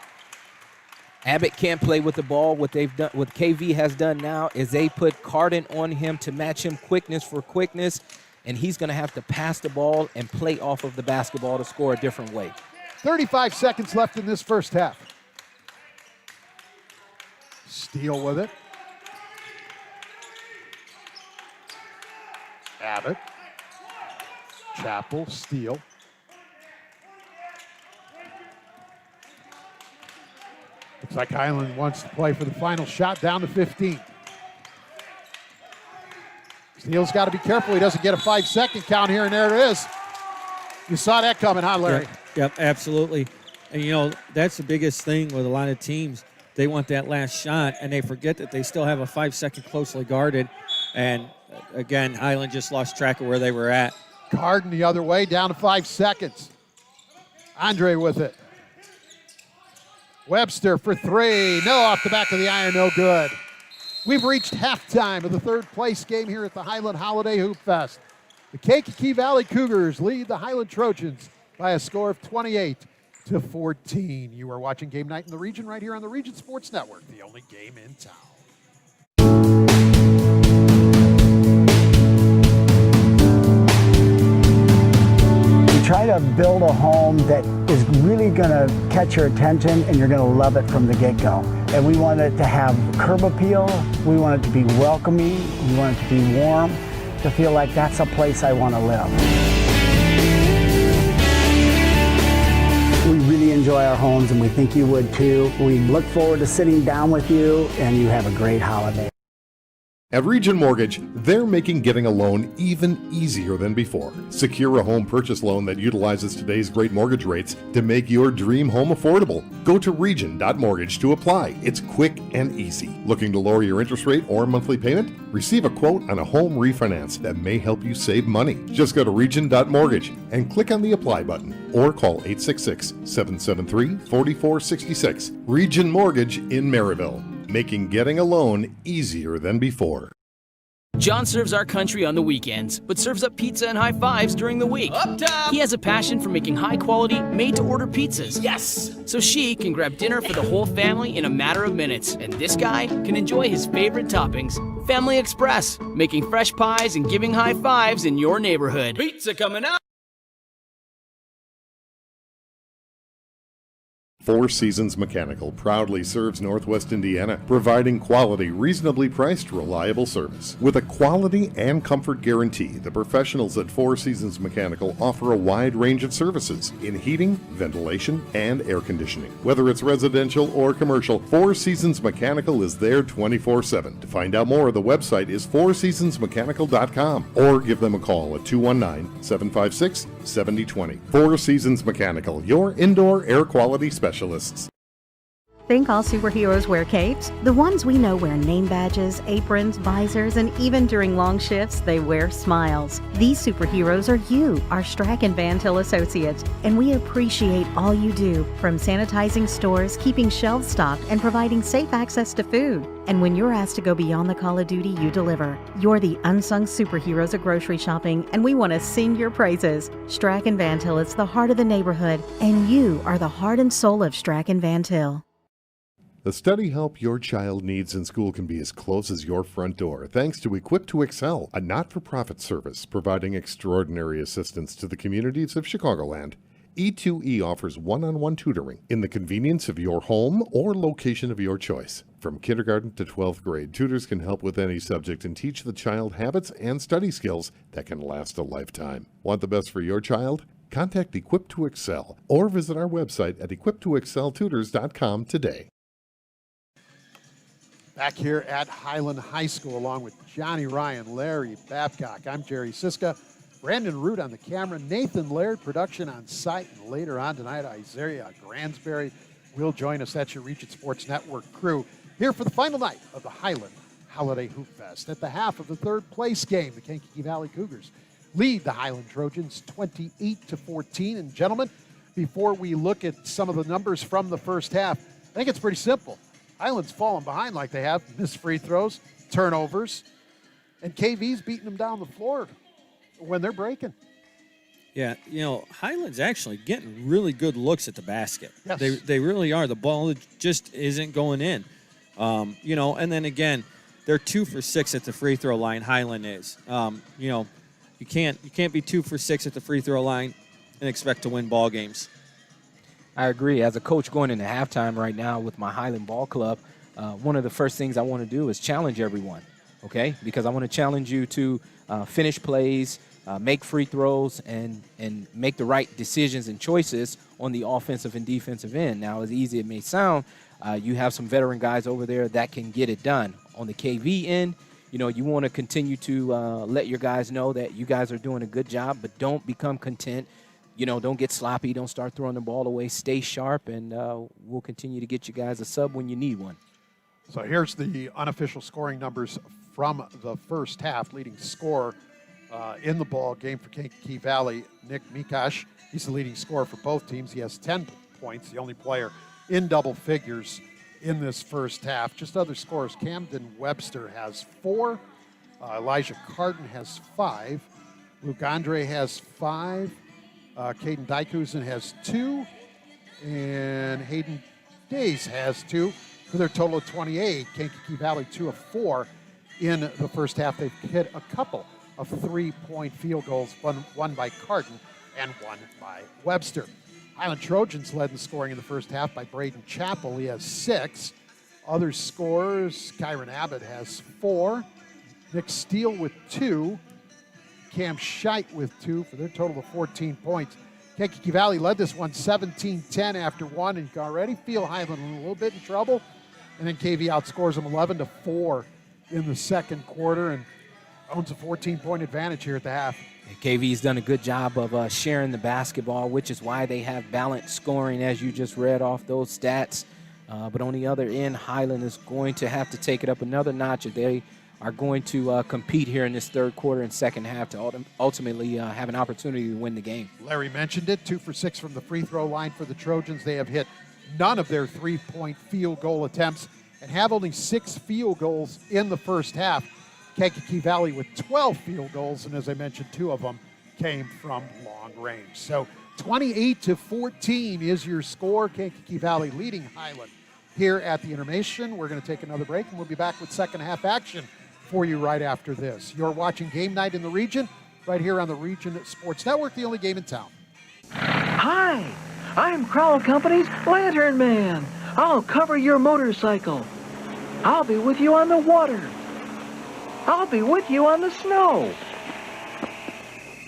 [SPEAKER 2] Abbott can't play with the ball. What they've done, what KV has done now is they put Carden on him to match him quickness for quickness, and he's going to have to pass the ball and play off of the basketball to score a different way.
[SPEAKER 1] 35 seconds left in this first half. Steele with it. Abbott. Chappell, Steele. Looks like Highland wants to play for the final shot, down to 15. Steele's got to be careful he doesn't get a 5-second count here, and there it is. You saw that coming, huh, Larry?
[SPEAKER 2] Yeah.
[SPEAKER 3] Yep, absolutely. And, that's the biggest thing with a lot of teams. They want that last shot, and they forget that they still have a 5-second closely guarded. And, again, Highland just lost track of where they were at.
[SPEAKER 1] Garden the other way, down to 5 seconds. Andre with it. Webster for three. No, off the back of the iron, no good. We've reached halftime of the third place game here at the Highland Holiday Hoopfest. The KV Kougars lead the Highland Trojans by a score of 28-14. You are watching Game Night in the Region right here on the Region Sports Network, the only game in town.
[SPEAKER 5] Try to build a home that is really going to catch your attention and you're going to love it from the get-go. And we want it to have curb appeal, we want it to be welcoming, we want it to be warm, to feel like that's a place I want to live. We really enjoy our homes and we think you would too. We look forward to sitting down with you and you have a great holiday.
[SPEAKER 7] At Region Mortgage, they're making getting a loan even easier than before. Secure a home purchase loan that utilizes today's great mortgage rates to make your dream home affordable. Go to region.mortgage to apply. It's quick and easy. Looking to lower your interest rate or monthly payment? Receive a quote on a home refinance that may help you save money. Just go to region.mortgage and click on the apply button or call 866-773-4466. Region Mortgage in Maryville, making getting a loan easier than before.
[SPEAKER 12] John serves our country on the weekends, but serves up pizza and high fives during the week. Up top! He has a passion for making high-quality, made-to-order pizzas. Yes! So she can grab dinner for the whole family in a matter of minutes, and this guy can enjoy his favorite toppings. Family Express, making fresh pies and giving high fives in your neighborhood. Pizza coming up!
[SPEAKER 7] Four Seasons Mechanical proudly serves Northwest Indiana, providing quality, reasonably priced, reliable service. With a quality and comfort guarantee, the professionals at Four Seasons Mechanical offer a wide range of services in heating, ventilation, and air conditioning. Whether it's residential or commercial, Four Seasons Mechanical is there 24/7. To find out more, the website is fourseasonsmechanical.com or give them a call at 219-756-7020. Four Seasons Mechanical, your indoor air quality specialist.
[SPEAKER 6] Think all superheroes wear capes? The ones we know wear name badges, aprons, visors, and even during long shifts, they wear smiles. These superheroes are you, our Strack and Van Til associates, and we appreciate all you do, from sanitizing stores, keeping shelves stocked, and providing safe access to food. And when you're asked to go beyond the call of duty, you deliver. You're the unsung superheroes of grocery shopping, and we want to sing your praises. Strack and Van Til is the heart of the neighborhood, and you are the heart and soul of Strack and Van Til.
[SPEAKER 7] The study help your child needs in school can be as close as your front door, thanks to Equip to Excel, a not-for-profit service providing extraordinary assistance to the communities of Chicagoland. E2E offers one-on-one tutoring in the convenience of your home or location of your choice. From kindergarten to 12th grade, tutors can help with any subject and teach the child habits and study skills that can last a lifetime. Want the best for your child? Contact Equip to Excel or visit our website at equiptoexceltutors.com today.
[SPEAKER 1] Back here at Highland High School, along with Johnny Ryan, Larry Babcock. I'm Jerry Siska. Brandon Root on the camera. Nathan Laird, production on site. And later on tonight, Isaiah Gransberry will join us. That's your Region Sports Network crew here for the final night of the Highland Holiday Hoopfest. At the half of the third place game, the Kankakee Valley Cougars lead the Highland Trojans 28-14. And gentlemen, before we look at some of the numbers from the first half, I think it's pretty simple. Highland's fallen behind like they have, missed free throws, turnovers, and KV's beating them down the floor when they're breaking.
[SPEAKER 3] Yeah, Highland's actually getting really good looks at the basket.
[SPEAKER 1] Yes.
[SPEAKER 3] They really are. The ball just isn't going in. And then again, they're 2 for 6 at the free throw line. Highland is. You can't be 2 for 6 at the free throw line and expect to win ball games.
[SPEAKER 2] I agree. As a coach going into halftime right now with my Highland Ball Club, one of the first things I want to do is challenge everyone, okay? Because I want to challenge you to finish plays, make free throws, and make the right decisions and choices on the offensive and defensive end. Now, as easy as it may sound, you have some veteran guys over there that can get it done. On the KV end, you want to continue to let your guys know that you guys are doing a good job, but don't become content don't get sloppy. Don't start throwing the ball away. Stay sharp, and we'll continue to get you guys a sub when you need one.
[SPEAKER 1] So here's the unofficial scoring numbers from the first half. Leading scorer in the ball game for Kankakee Valley, Nick Mikash. He's the leading scorer for both teams. He has 10 points, the only player in double figures in this first half. Just other scores, Camden Webster has 4. Elijah Carden has 5. Luke Andre has 5. Caden Dykusen has 2. And Hayden Days has 2 for their total of 28. Kankakee Valley 2 of 4 in the first half. They've hit a couple of 3-point field goals, one by Carden and one by Webster. Highland Trojans led in scoring in the first half by Braden Chappell. He has 6. Other scorers, Kyron Abbott has 4. Nick Steele with 2. Cam Scheidt with 2 for their total of 14 points. Kankakee Valley led this one 17-10 after 1, and you can already feel Highland a little bit in trouble. And then KV outscores them 11-4 in the second quarter and owns a 14-point advantage here at the half.
[SPEAKER 2] KV's done a good job of sharing the basketball, which is why they have balanced scoring, as you just read off those stats. But on the other end, Highland is going to have to take it up another notch if they are going to compete here in this third quarter and second half to ultimately have an opportunity to win the game.
[SPEAKER 1] Larry mentioned it, 2 for 6 from the free throw line for the Trojans. They have hit none of their 3-point field goal attempts and have only 6 field goals in the first half. Kankakee Valley with 12 field goals, and as I mentioned, 2 of them came from long range. So 28-14 is your score. Kankakee Valley leading Highland here at the intermission. We're going to take another break, and we'll be back with second half action for you right after this. You're watching Game Night in the Region right here on the Region Sports Network, the only game in town.
[SPEAKER 9] Hi, I'm Crowell Company's Lantern Man. I'll cover your motorcycle. I'll be with you on the water. I'll be with you on the snow.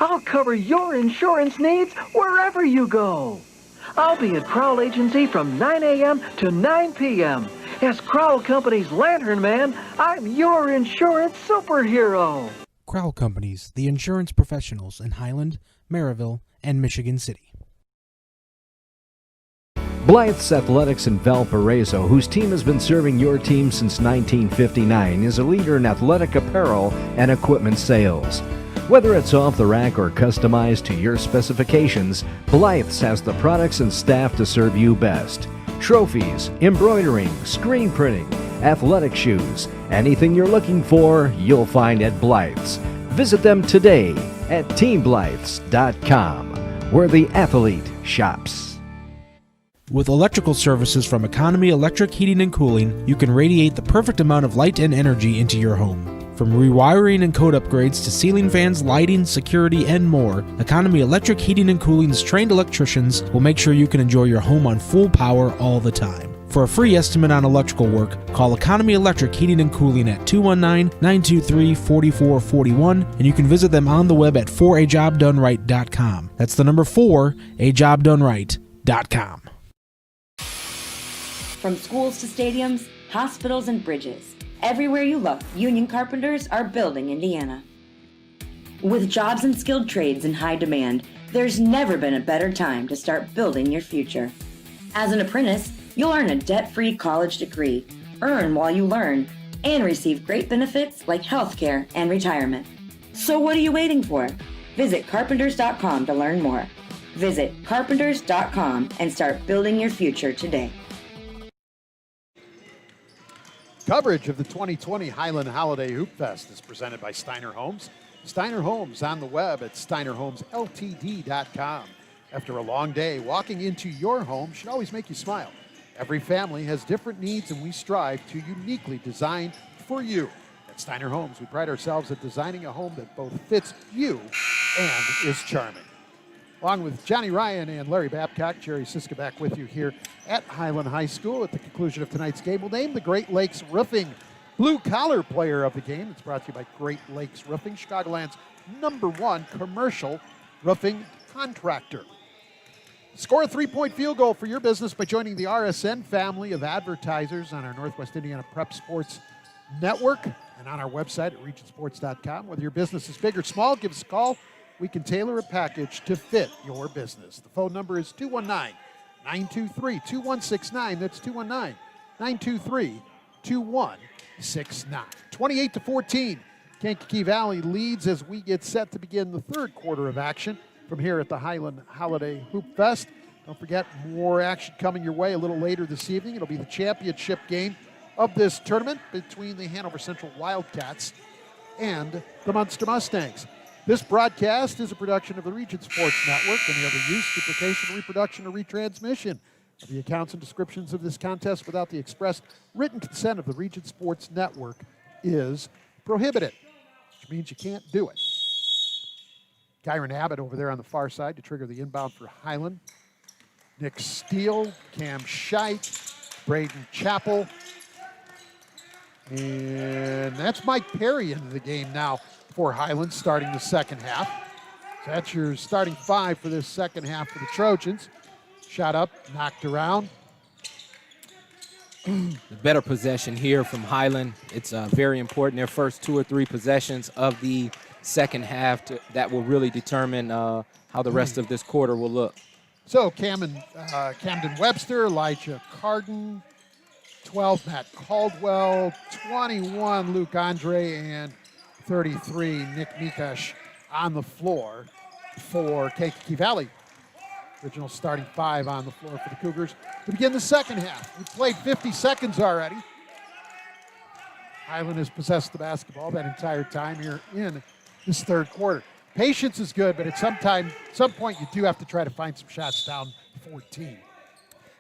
[SPEAKER 9] I'll cover your insurance needs wherever you go. I'll be at Crowell Agency from 9 a.m. to 9 p.m. As Crowell Company's Lantern Man, I'm your insurance superhero.
[SPEAKER 10] Crowell Companies, the insurance professionals in Highland, Maryville, and Michigan City.
[SPEAKER 13] Blythe's Athletics in Valparaiso, whose team has been serving your team since 1959, is a leader in athletic apparel and equipment sales. Whether it's off the rack or customized to your specifications, Blythe's has the products and staff to serve you best. Trophies, embroidering, screen printing, athletic shoes, anything you're looking for, you'll find at Blythe's. Visit them today at teamblythes.com, where the athlete shops.
[SPEAKER 10] With electrical services from Economy Electric Heating and Cooling, you can radiate the perfect amount of light and energy into your home. From rewiring and code upgrades to ceiling fans, lighting, security, and more, Economy Electric Heating and Cooling's trained electricians will make sure you can enjoy your home on full power all the time. For a free estimate on electrical work, call Economy Electric Heating and Cooling at 219-923-4441, and you can visit them on the web at 4ajobdoneright.com. That's the number 4ajobdoneright.com.
[SPEAKER 14] From schools to stadiums, hospitals and bridges, everywhere you look, union carpenters are building Indiana. With jobs and skilled trades in high demand, there's never been a better time to start building your future. As an apprentice, you'll earn a debt-free college degree, earn while you learn, and receive great benefits like healthcare and retirement. So what are you waiting for? Visit carpenters.com to learn more. Visit carpenters.com and start building your future today.
[SPEAKER 1] Coverage of the 2020 Highland Holiday Hoopfest is presented by Steiner Homes. Steiner Homes on the web at steinerhomesltd.com. After a long day, walking into your home should always make you smile. Every family has different needs, and we strive to uniquely design for you. At Steiner Homes, we pride ourselves at designing a home that both fits you and is charming. Along with Johnny Ryan and Larry Babcock, Jerry Siska back with you here at Highland High School. At the conclusion of tonight's game, we'll name the Great Lakes Roofing blue-collar player of the game. It's brought to you by Great Lakes Roofing, Chicagoland's #1 commercial roofing contractor. Score a 3-point field goal for your business by joining the RSN family of advertisers on our Northwest Indiana Prep Sports Network and on our website at regionsports.com. Whether your business is big or small, give us a call we can tailor a package to fit your business. The phone number is 219-923-2169. That's 219-923-2169. 28-14. Kankakee Valley leads as we get set to begin the third quarter of action from here at the Highland Holiday Hoopfest. Don't forget, more action coming your way a little later this evening. It'll be the championship game of this tournament between the Hanover Central Wildcats and the Munster Mustangs. This broadcast is a production of the Region Sports Network. Any other use, duplication, reproduction, or retransmission of the accounts and descriptions of this contest without the express written consent of the Region Sports Network is prohibited, which means you can't do it. Kyron Abbott over there on the far side to trigger the inbound for Highland. Nick Steele, Cam Scheit, Braden Chappell. And that's Mike Perry into the game now for Highland starting the second half. So that's your starting five for this second half for the Trojans. Shot up, knocked around.
[SPEAKER 2] The better possession here from Highland. It's very important. Their first 2 or 3 possessions of the second half that will really determine how the rest of this quarter will look.
[SPEAKER 1] So Camden Webster, Elijah Carden, 12 Matt Caldwell, 21 Luke Andre, and 33 Nick Mikash on the floor for Kankakee Valley. Original starting 5 on the floor for the Cougars to begin the second half. We've played 50 seconds already. Highland has possessed the basketball that entire time here in this third quarter. Patience is good, but at some point you do have to try to find some shots down 14.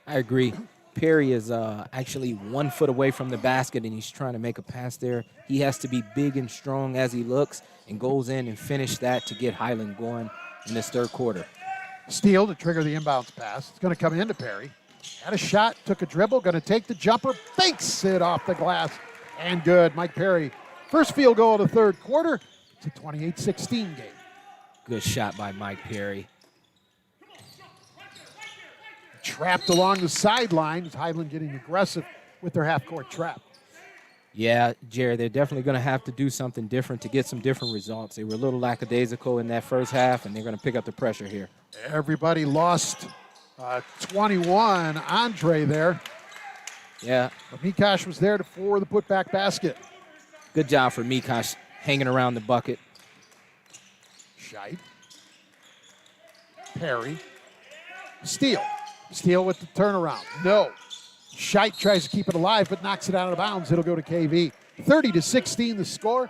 [SPEAKER 2] I agree. Perry is actually 1 foot away from the basket, and he's trying to make a pass there. He has to be big and strong as he looks and goes in and finish that to get Highland going in this third quarter.
[SPEAKER 1] Steele to trigger the inbounds pass. It's going to come into Perry. Had a shot, took a dribble, going to take the jumper, banks it off the glass, and good. Mike Perry, first field goal of the third quarter. It's a 28-16 game.
[SPEAKER 2] Good shot by Mike Perry.
[SPEAKER 1] Trapped along the sidelines. Highland getting aggressive with their half-court trap.
[SPEAKER 2] Yeah, Jerry, they're definitely going to have to do something different to get some different results. They were a little lackadaisical in that first half, and they're going to pick up the pressure here.
[SPEAKER 1] Everybody lost 21. Andre there.
[SPEAKER 2] Yeah.
[SPEAKER 1] But Mikash was there for the putback basket.
[SPEAKER 2] Good job for Mikash hanging around the bucket.
[SPEAKER 1] Scheit. Perry. Steele. Steele with the turnaround. No. Scheit tries to keep it alive, but knocks it out of bounds. It'll go to KV. 30-16 the score.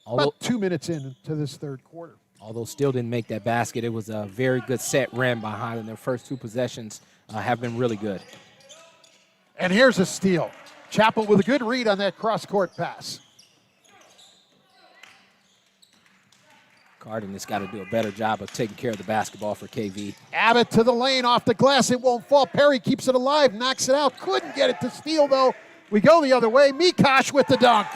[SPEAKER 1] About 2 minutes into this third quarter.
[SPEAKER 2] Although Steele didn't make that basket, it was a very good set ran by Highland. Their first 2 possessions have been really good.
[SPEAKER 1] And here's a steal. Chappell with a good read on that cross-court pass.
[SPEAKER 2] Carden has got to do a better job of taking care of the basketball for KV.
[SPEAKER 1] Abbott to the lane, off the glass. It won't fall. Perry keeps it alive, knocks it out. Couldn't get it to Steele, though. We go the other way. Mikash with the dunk.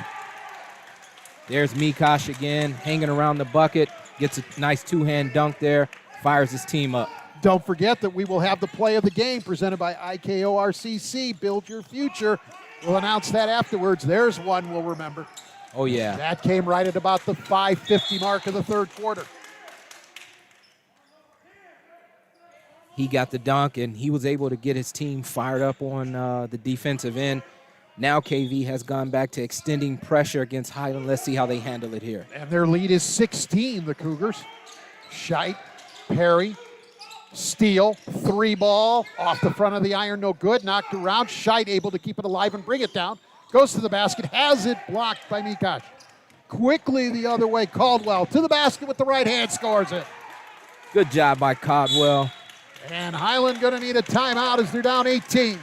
[SPEAKER 2] There's Mikash again, hanging around the bucket. Gets a nice 2-hand dunk there. Fires his team up.
[SPEAKER 1] Don't forget that we will have the play of the game presented by IKORCC. Build your future. We'll announce that afterwards. There's one we'll remember.
[SPEAKER 2] Oh, yeah.
[SPEAKER 1] That came right at about the 5:50 mark of the third quarter.
[SPEAKER 2] He got the dunk, and he was able to get his team fired up on the defensive end. Now KV has gone back to extending pressure against Highland. Let's see how they handle it here.
[SPEAKER 1] And their lead is 16, the Cougars. Scheit, Perry, Steele, 3-ball, off the front of the iron, no good. Knocked around. Scheit able to keep it alive and bring it down. Goes to the basket, has it blocked by Mikash. Quickly the other way, Caldwell to the basket with the right hand, scores it.
[SPEAKER 2] Good job by Caldwell.
[SPEAKER 1] And Highland going to need a timeout as they're down 18.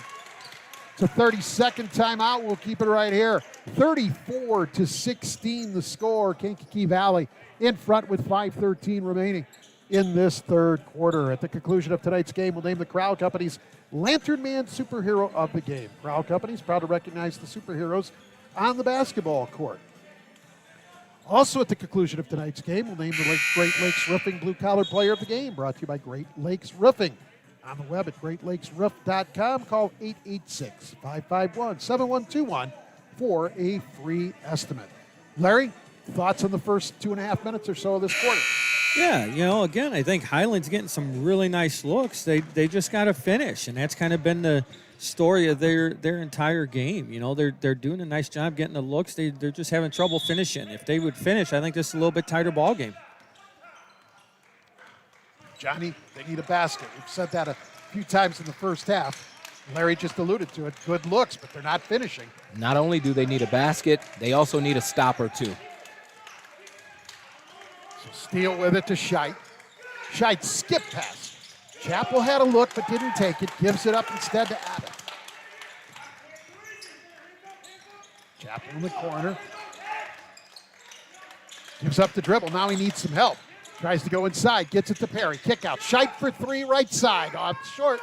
[SPEAKER 1] It's a 30-second timeout. We'll keep it right here. 34-16 the score. Kankakee Valley in front with 5:13 remaining in this third quarter. At the conclusion of tonight's game, we'll name the Crowell Company's Lantern Man Superhero of the Game. Crowell Company's proud to recognize the superheroes on the basketball court. Also at the conclusion of tonight's game, we'll name the Great Lakes Roofing Blue Collar Player of the Game, brought to you by Great Lakes Roofing. On the web at greatlakesroof.com, call 886-551-7121 for a free estimate. Larry, thoughts on the first 2.5 minutes or so of this quarter?
[SPEAKER 3] Yeah, again, I think Highland's getting some really nice looks. They just got to finish, and that's kind of been the story of their entire game. They're doing a nice job getting the looks. They're just having trouble finishing. If they would finish, I think this is a little bit tighter ball game.
[SPEAKER 1] Johnny, they need a basket. We've said that a few times in the first half. Larry just alluded to it. Good looks, but they're not finishing.
[SPEAKER 2] Not only do they need a basket, they also need a stopper too.
[SPEAKER 1] So Steele with it to Scheit. Scheit skip pass. Chappell had a look but didn't take it. Gives it up instead to Abbott. Chappell in the corner. Gives up the dribble. Now he needs some help. Tries to go inside. Gets it to Perry. Kick out. Scheit for three, right side. Off short.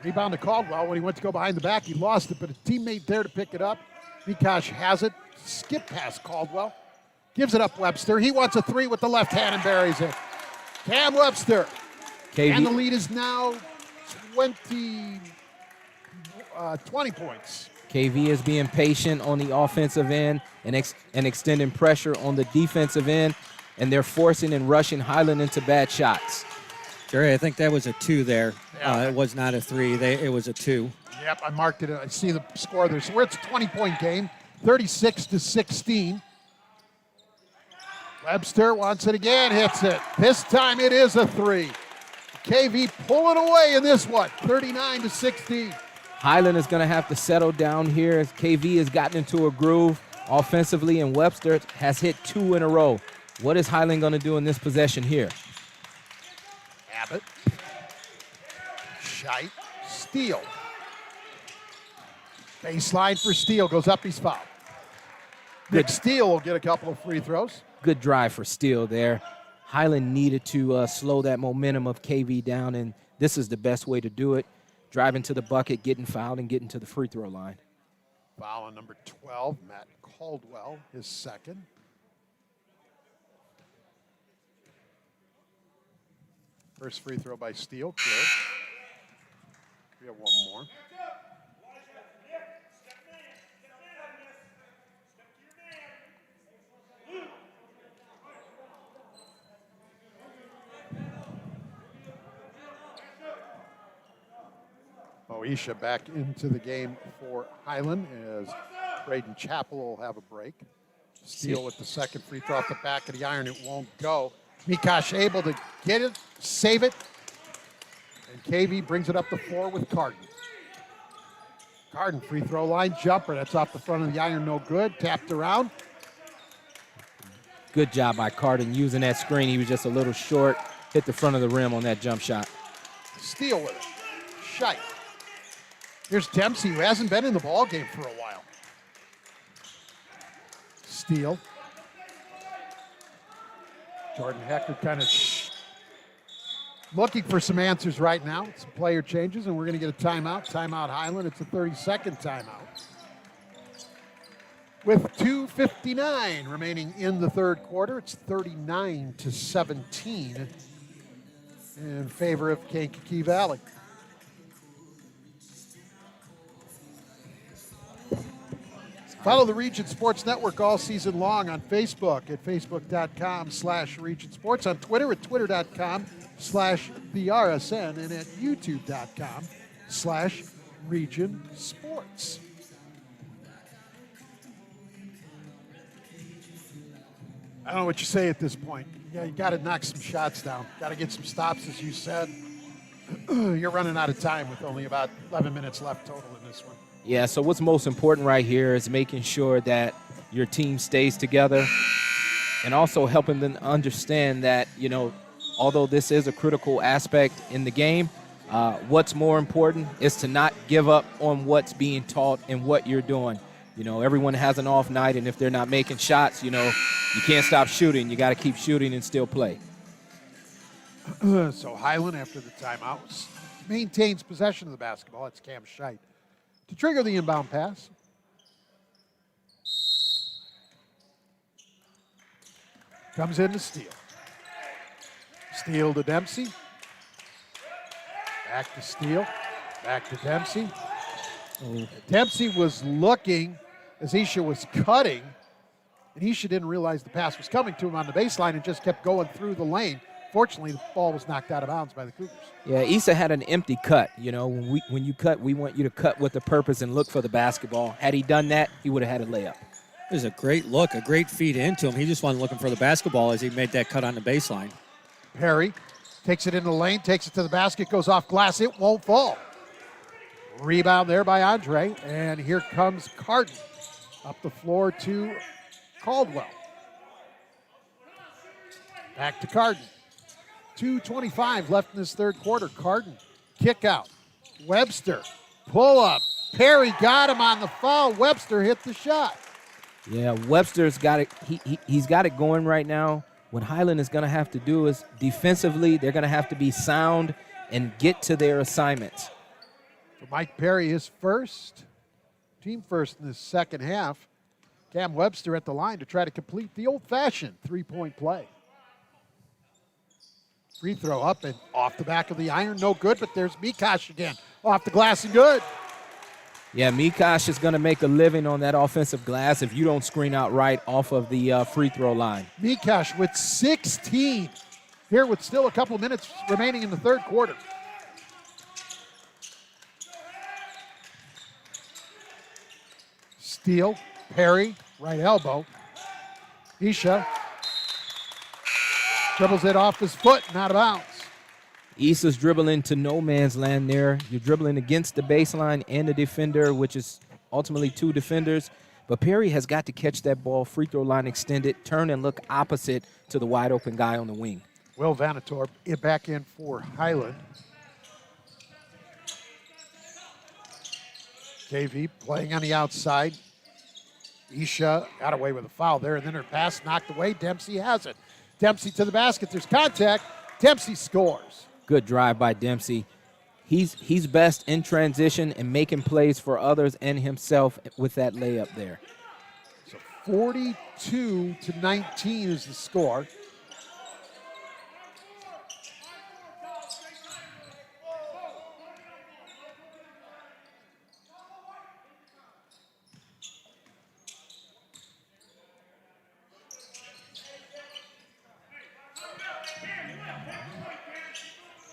[SPEAKER 1] Rebound to Caldwell. When he went to go behind the back, he lost it, but a teammate there to pick it up. Mikosh has it. Skip past Caldwell. Gives it up Webster. He wants a three with the left hand and buries it. Cam Webster.
[SPEAKER 2] KV.
[SPEAKER 1] And the lead is now 20 points.
[SPEAKER 2] KV is being patient on the offensive end and extending pressure on the defensive end, and they're forcing and rushing Highland into bad shots.
[SPEAKER 3] Jerry, I think that was a 2 there.
[SPEAKER 1] Yeah.
[SPEAKER 3] It was not a 3. It was a 2.
[SPEAKER 1] Yep, I marked it. I see the score there. So we're at a 20-point game, 36-16. Webster wants it again, hits it. This time it is a 3. KV pulling away in this one, 39-16.
[SPEAKER 2] Highland is going to have to settle down here as KV has gotten into a groove offensively, and Webster has hit 2 in a row. What is Highland going to do in this possession here?
[SPEAKER 1] Abbott. Scheit. Steele. Baseline for Steele. Goes up, he's fouled. Nick Steele will get a couple of free throws.
[SPEAKER 2] Good drive for Steele there. Highland needed to slow that momentum of KV down, and this is the best way to do it. Driving to the bucket, getting fouled, and getting to the free throw line.
[SPEAKER 1] Foul on number 12, Matt Caldwell, his second. First free throw by Steele, good. We have one more. Moesha back into the game for Highland as Braden Chappell will have a break. Steele with the second free throw off the back of the iron. It won't go. Mikosh able to get it, save it, and KV brings it up to 4 with Carden. Carden, free throw line jumper. That's off the front of the iron, no good. Tapped around.
[SPEAKER 2] Good job by Carden using that screen. He was just a little short. Hit the front of the rim on that jump shot.
[SPEAKER 1] Steele with it. Scheit. Here's Dempsey, who hasn't been in the ball game for a while. Steele. Jordan Hecker kind of looking for some answers right now. Some player changes, and we're going to get a timeout. Timeout Highland. It's a 30-second timeout. With 2:59 remaining in the third quarter, it's 39-17 in favor of Kankakee Valley. Follow the Region Sports Network all season long on Facebook at facebook.com/Region Sports, on Twitter at twitter.com/TheRSN, and at youtube.com/Region Sports. I don't know what you say at this point. Yeah, you got to knock some shots down. Got to get some stops, as you said. You're running out of time with only about 11 minutes left total in this one.
[SPEAKER 2] Yeah, so what's most important right here is making sure that your team stays together and also helping them understand that, although this is a critical aspect in the game, what's more important is to not give up on what's being taught and what you're doing. Everyone has an off night, and if they're not making shots, you can't stop shooting. You got to keep shooting and still play.
[SPEAKER 1] So Highland, after the timeout, maintains possession of the basketball. It's Cam Scheit to trigger the inbound pass. Comes in to Steele. Steele to Dempsey. Back to Steele. Back to Dempsey. Dempsey was looking as Isha was cutting, and Isha didn't realize the pass was coming to him on the baseline and just kept going through the lane. Fortunately, the ball was knocked out of bounds by the Cougars.
[SPEAKER 2] Yeah, Issa had an empty cut. You know, when you cut, we want you to cut with a purpose and look for the basketball. Had he done that, he would have had a layup.
[SPEAKER 3] It was a great look, a great feed into him. He just wasn't looking for the basketball as he made that cut on the baseline.
[SPEAKER 1] Perry takes it into the lane, takes it to the basket, goes off glass. It won't fall. Rebound there by Andre, and here comes Carden up the floor to Caldwell. Back to Carden. 2:25 left in this third quarter. Carden, kick out. Webster, pull up. Perry got him on the foul. Webster hit the shot.
[SPEAKER 2] Yeah, Webster's got it. He's got it going right now. What Highland is going to have to do is defensively, they're going to have to be sound and get to their assignments.
[SPEAKER 1] For Mike Perry, his first, team first in the second half. Cam Webster at the line to try to complete the old-fashioned three-point play. Free throw up and off the back of the iron, no good, but there's Mikosh again. Off the glass and good.
[SPEAKER 2] Yeah, Mikosh is going to make a living on that offensive glass if you don't screen out right off of the free throw line.
[SPEAKER 1] Mikosh with 16 here with still a couple of minutes remaining in the third quarter. Steele, Perry, right elbow. Isha dribbles it off his foot and out of bounds.
[SPEAKER 2] Issa's dribbling to no man's land there. You're dribbling against the baseline and the defender, which is ultimately two defenders. But Perry has got to catch that ball, free throw line extended, turn and look opposite to the wide open guy on the wing.
[SPEAKER 1] Will Vanator back in for Highland. KV playing on the outside. Isha got away with a foul there, and then her pass knocked away. Dempsey has it. Dempsey to the basket. There's contact. Dempsey scores.
[SPEAKER 2] Good drive by Dempsey. He's best in transition and making plays for others and himself with that layup there.
[SPEAKER 1] So 42-19 is the score.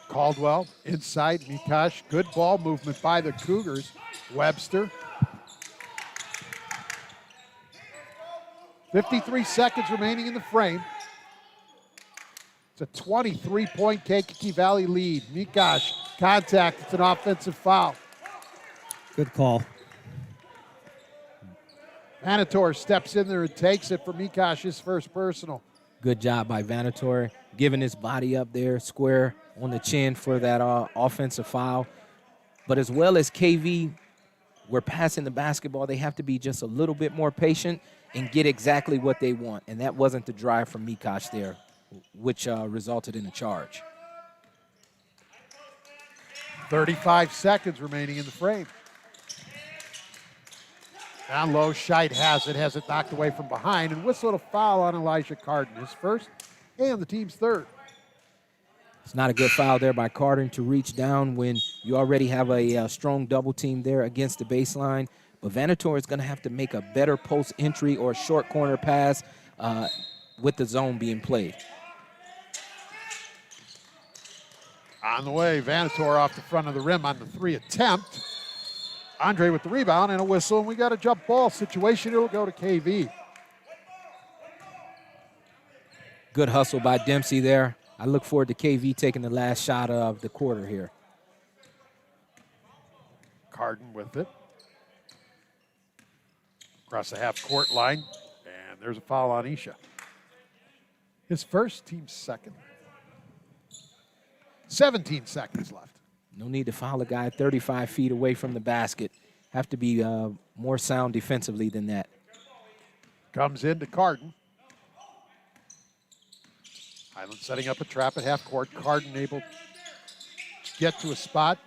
[SPEAKER 1] Caldwell inside, Mikosh. Good ball movement by the Cougars. Webster. 53 seconds remaining in the frame. It's a 23-point Kankakee Valley lead. Mikosh, contact. It's an offensive foul.
[SPEAKER 3] Good call.
[SPEAKER 1] Vanator steps in there and takes it for Mikosh, his first personal.
[SPEAKER 2] Good job by Vanator, giving his body up there, square on the chin for that offensive foul. But as well as KV, we're passing the basketball. They have to be just a little bit more patient and get exactly what they want. And that wasn't the drive from Mikosh there, which resulted in a charge.
[SPEAKER 1] 35 seconds remaining in the frame. Down low, Scheid has it knocked away from behind, and whistled a foul on Elijah Carden, his first and the team's third.
[SPEAKER 2] It's not a good foul there by Carden to reach down when you already have a strong double team there against the baseline. But Vanator is going to have to make a better post entry or a short corner pass with the zone being played.
[SPEAKER 1] On the way, Vanator off the front of the rim on the three attempt. Andre with the rebound and a whistle, and we got a jump ball situation. It'll go to KV.
[SPEAKER 2] Good hustle by Dempsey there. I look forward to KV taking the last shot of the quarter here.
[SPEAKER 1] Carden with it. Across the half-court line, and there's a foul on Isha. His first, team's second. 17 seconds left.
[SPEAKER 2] No need to foul a guy 35 feet away from the basket. Have to be more sound defensively than that.
[SPEAKER 1] Comes into Carden. Highland setting up a trap at half court. Carden able to get to a spot.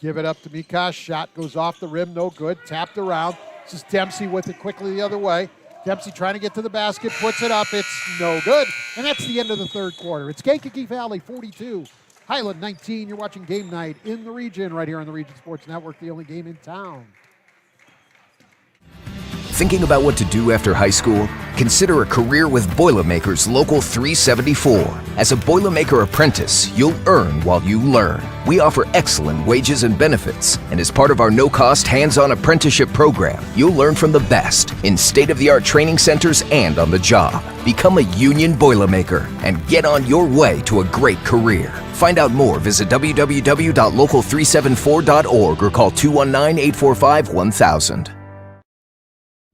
[SPEAKER 1] Give it up to Mikosh. Shot goes off the rim, no good. Tapped around. This is Dempsey with it quickly the other way. Dempsey trying to get to the basket, puts it up. It's no good. And that's the end of the third quarter. It's Kankakee Valley 42. Highland 19. You're watching Game Night in the region right here on the Region Sports Network, the only game in town.
[SPEAKER 11] Thinking about what to do after high school? Consider a career with Boilermakers Local 374. As a Boilermaker apprentice, you'll earn while you learn. We offer excellent wages and benefits, and as part of our no-cost hands-on apprenticeship program, you'll learn from the best in state-of-the-art training centers and on the job. Become a union Boilermaker and get on your way to a great career. Find out more, visit www.local374.org or call 219-845-1000.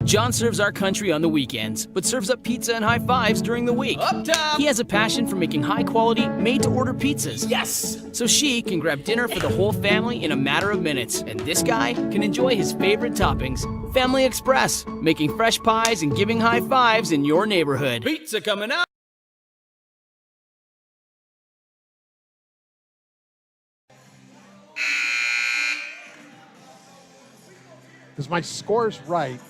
[SPEAKER 12] John serves our country on the weekends, but serves up pizza and high fives during the week. Up top! He has a passion for making high-quality, made-to-order pizzas. Yes! So she can grab dinner for the whole family in a matter of minutes. And this guy can enjoy his favorite toppings. Family Express, making fresh pies and giving high fives in your neighborhood. Pizza coming up!
[SPEAKER 1] Because my score's right.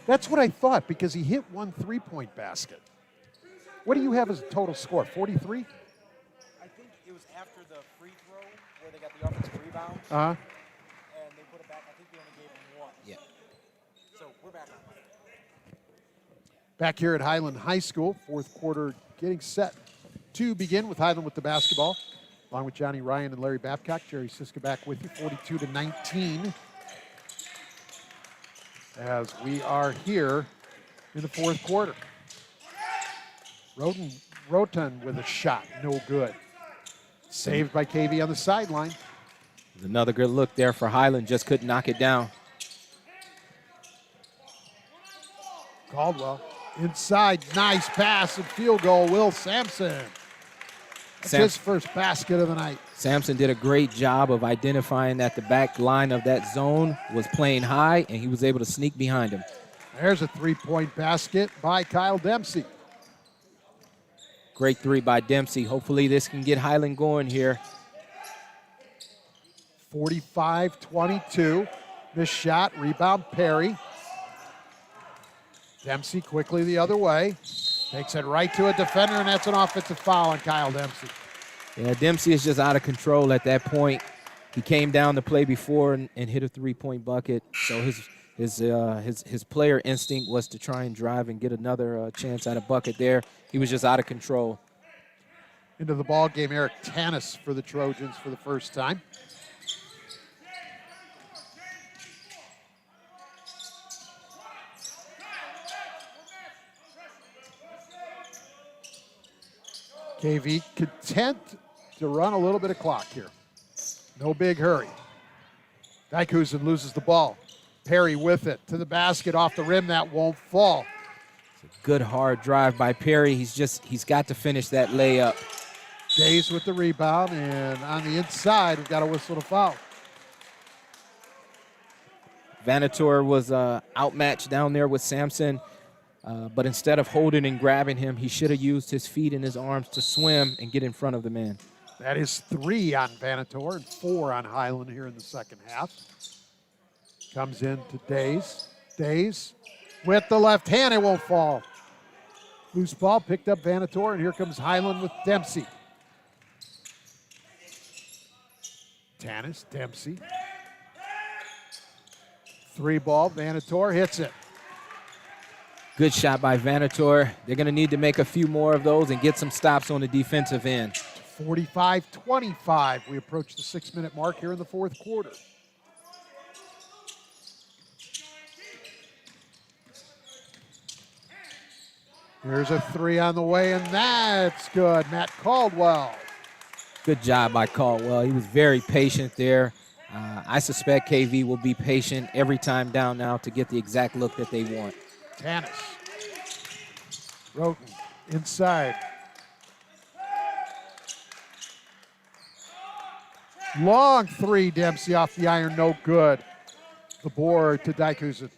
[SPEAKER 1] That's what I thought, because he hit one three-point basket. What do you have as a total score, 43?
[SPEAKER 10] I think it was after the free throw where they got the offensive rebound.
[SPEAKER 1] Uh-huh.
[SPEAKER 10] And they put it back. I think they only gave him one.
[SPEAKER 2] Yeah.
[SPEAKER 10] So we're back on.
[SPEAKER 1] Back here at Highland High School, fourth quarter getting set to begin with Highland with the basketball. Along with Johnny Ryan and Larry Babcock, Jerry Siska back with you, 42-19. As we are here in the fourth quarter. Roten with a shot, no good. Saved by KV on the sideline.
[SPEAKER 2] Another good look there for Highland, just couldn't knock it down.
[SPEAKER 1] Caldwell inside, nice pass and field goal, Will Sampson. That's his first basket of the night.
[SPEAKER 2] Sampson did a great job of identifying that the back line of that zone was playing high, and he was able to sneak behind him.
[SPEAKER 1] There's a three-point basket by Kyle Dempsey.
[SPEAKER 2] Great three by Dempsey. Hopefully this can get Highland going here.
[SPEAKER 1] 45-22. This shot, rebound Perry. Dempsey quickly the other way. Takes it right to a defender, and that's an offensive foul on Kyle Dempsey.
[SPEAKER 2] Yeah, Dempsey is just out of control at that point. He came down to play before and hit a three-point bucket. So his player instinct was to try and drive and get another chance at a bucket there. He was just out of control.
[SPEAKER 1] Into the ball game, Eric Tanis for the Trojans for the first time. KV content to run a little bit of clock here. No big hurry. Dykusen loses the ball. Perry with it to the basket, off the rim, that won't fall.
[SPEAKER 2] It's a good hard drive by Perry. He's got to finish that layup.
[SPEAKER 1] Days with the rebound, and on the inside, we've got a whistle to foul.
[SPEAKER 2] Vanator was outmatched down there with Sampson. But instead of holding and grabbing him, he should have used his feet and his arms to swim and get in front of the man.
[SPEAKER 1] That is 3 on Vanator and 4 on Highland here in the second half. Comes in to Days. Days with the left hand, it won't fall. Loose ball picked up Vanator, and here comes Highland with Dempsey. Tanis, Dempsey. 3 ball, Vanator hits it.
[SPEAKER 2] Good shot by Vanator. They're going to need to make a few more of those and get some stops on the defensive end.
[SPEAKER 1] 45-25. We approach the 6-minute mark here in the fourth quarter. Here's a 3 on the way, and that's good. Matt Caldwell.
[SPEAKER 2] Good job by Caldwell. He was very patient there. I suspect KV will be patient every time down now to get the exact look that they want.
[SPEAKER 1] Tanis. Roten inside. Long 3, Dempsey off the iron, no good. The board to Dykusen.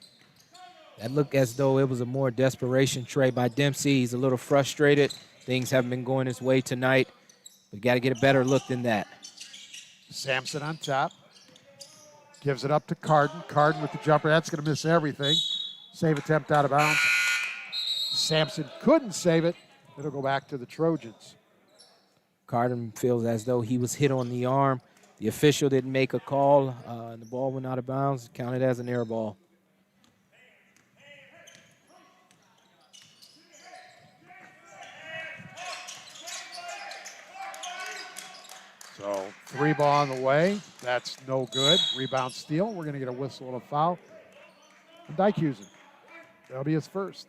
[SPEAKER 2] That looked as though it was a more desperation tray by Dempsey. He's a little frustrated. Things haven't been going his way tonight. We got to get a better look than that.
[SPEAKER 1] Sampson on top. Gives it up to Carden. Carden with the jumper. That's going to miss everything. Save attempt out of bounds. Sampson couldn't save it. It'll go back to the Trojans.
[SPEAKER 2] Carden feels as though he was hit on the arm. The official didn't make a call, and the ball went out of bounds, counted as an air ball.
[SPEAKER 1] So 3 ball on the way. That's no good. Rebound steal. We're going to get a whistle and a foul. And Dykusen. That'll be his first.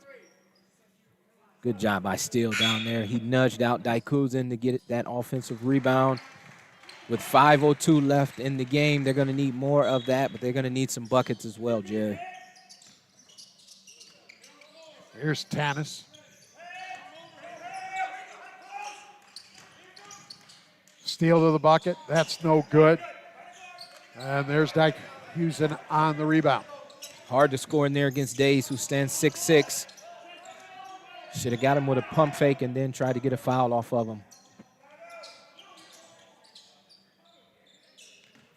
[SPEAKER 2] Good job by Steele down there. He nudged out Dykusen to get that offensive rebound. With 5:02 left in the game, they're going to need more of that, but they're going to need some buckets as well, Jerry.
[SPEAKER 1] Here's Tanis. Steal to the bucket. That's no good. And there's Dykusen on the rebound.
[SPEAKER 2] Hard to score in there against Days, who stands 6'6". Should have got him with a pump fake and then tried to get a foul off of him.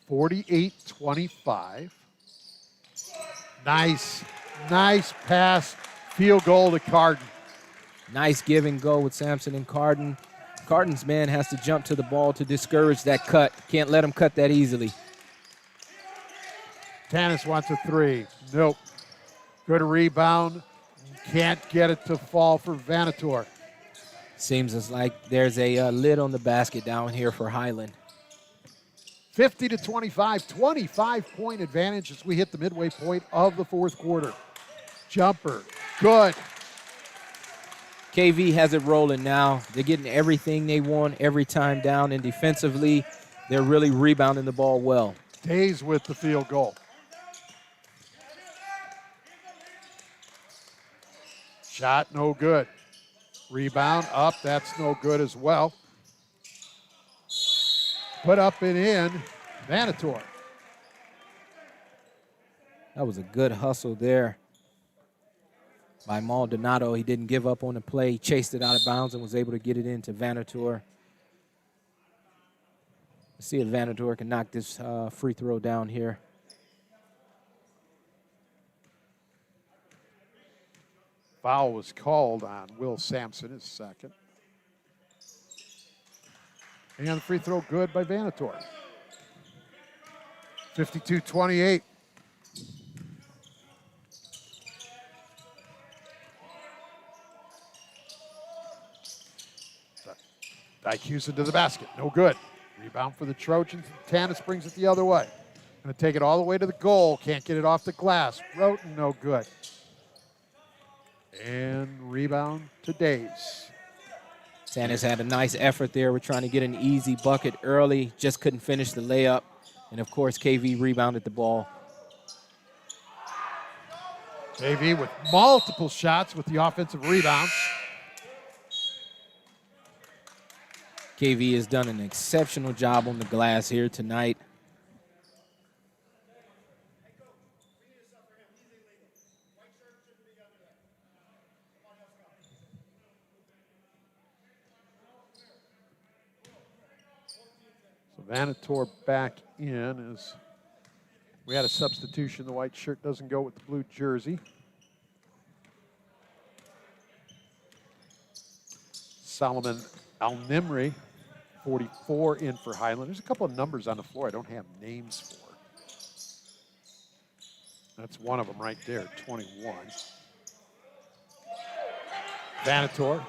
[SPEAKER 1] 48-25. Nice pass. Field goal to Carden.
[SPEAKER 2] Nice give and go with Sampson and Carden. Carden's man has to jump to the ball to discourage that cut. Can't let him cut that easily.
[SPEAKER 1] Tanis wants a 3. Nope. Good rebound. Can't get it to fall for Vanator.
[SPEAKER 2] Seems as like there's a lid on the basket down here for Highland.
[SPEAKER 1] 50-25, 25-point advantage as we hit the midway point of the fourth quarter. Jumper, good.
[SPEAKER 2] KV has it rolling now. They're getting everything they want every time down, and defensively, they're really rebounding the ball well.
[SPEAKER 1] Days with the field goal. Shot no good. Rebound up, that's no good as well. Put up and in, Vanator.
[SPEAKER 2] That was a good hustle there by Maldonado. He didn't give up on the play. He chased it out of bounds and was able to get it into Vanator. Let's see if Vanator can knock this free throw down here.
[SPEAKER 1] Foul was called on Will Sampson, his second. And the free throw good by Vanator. 52-28. Dykusen to the basket, no good. Rebound for the Trojans. Tanis brings it the other way. Going to take it all the way to the goal. Can't get it off the glass. Roten, no good. And rebound to Days.
[SPEAKER 2] Tanis had a nice effort there. We're trying to get an easy bucket early. Just couldn't finish the layup. And, of course, KV rebounded the ball.
[SPEAKER 1] KV with multiple shots with the offensive rebounds.
[SPEAKER 2] KV has done an exceptional job on the glass here tonight.
[SPEAKER 1] Vanator back in as we had a substitution. The white shirt doesn't go with the blue jersey. Solomon Al-Nimri, 44, in for Highland. There's a couple of numbers on the floor I don't have names for. That's one of them right there, 21. Vanator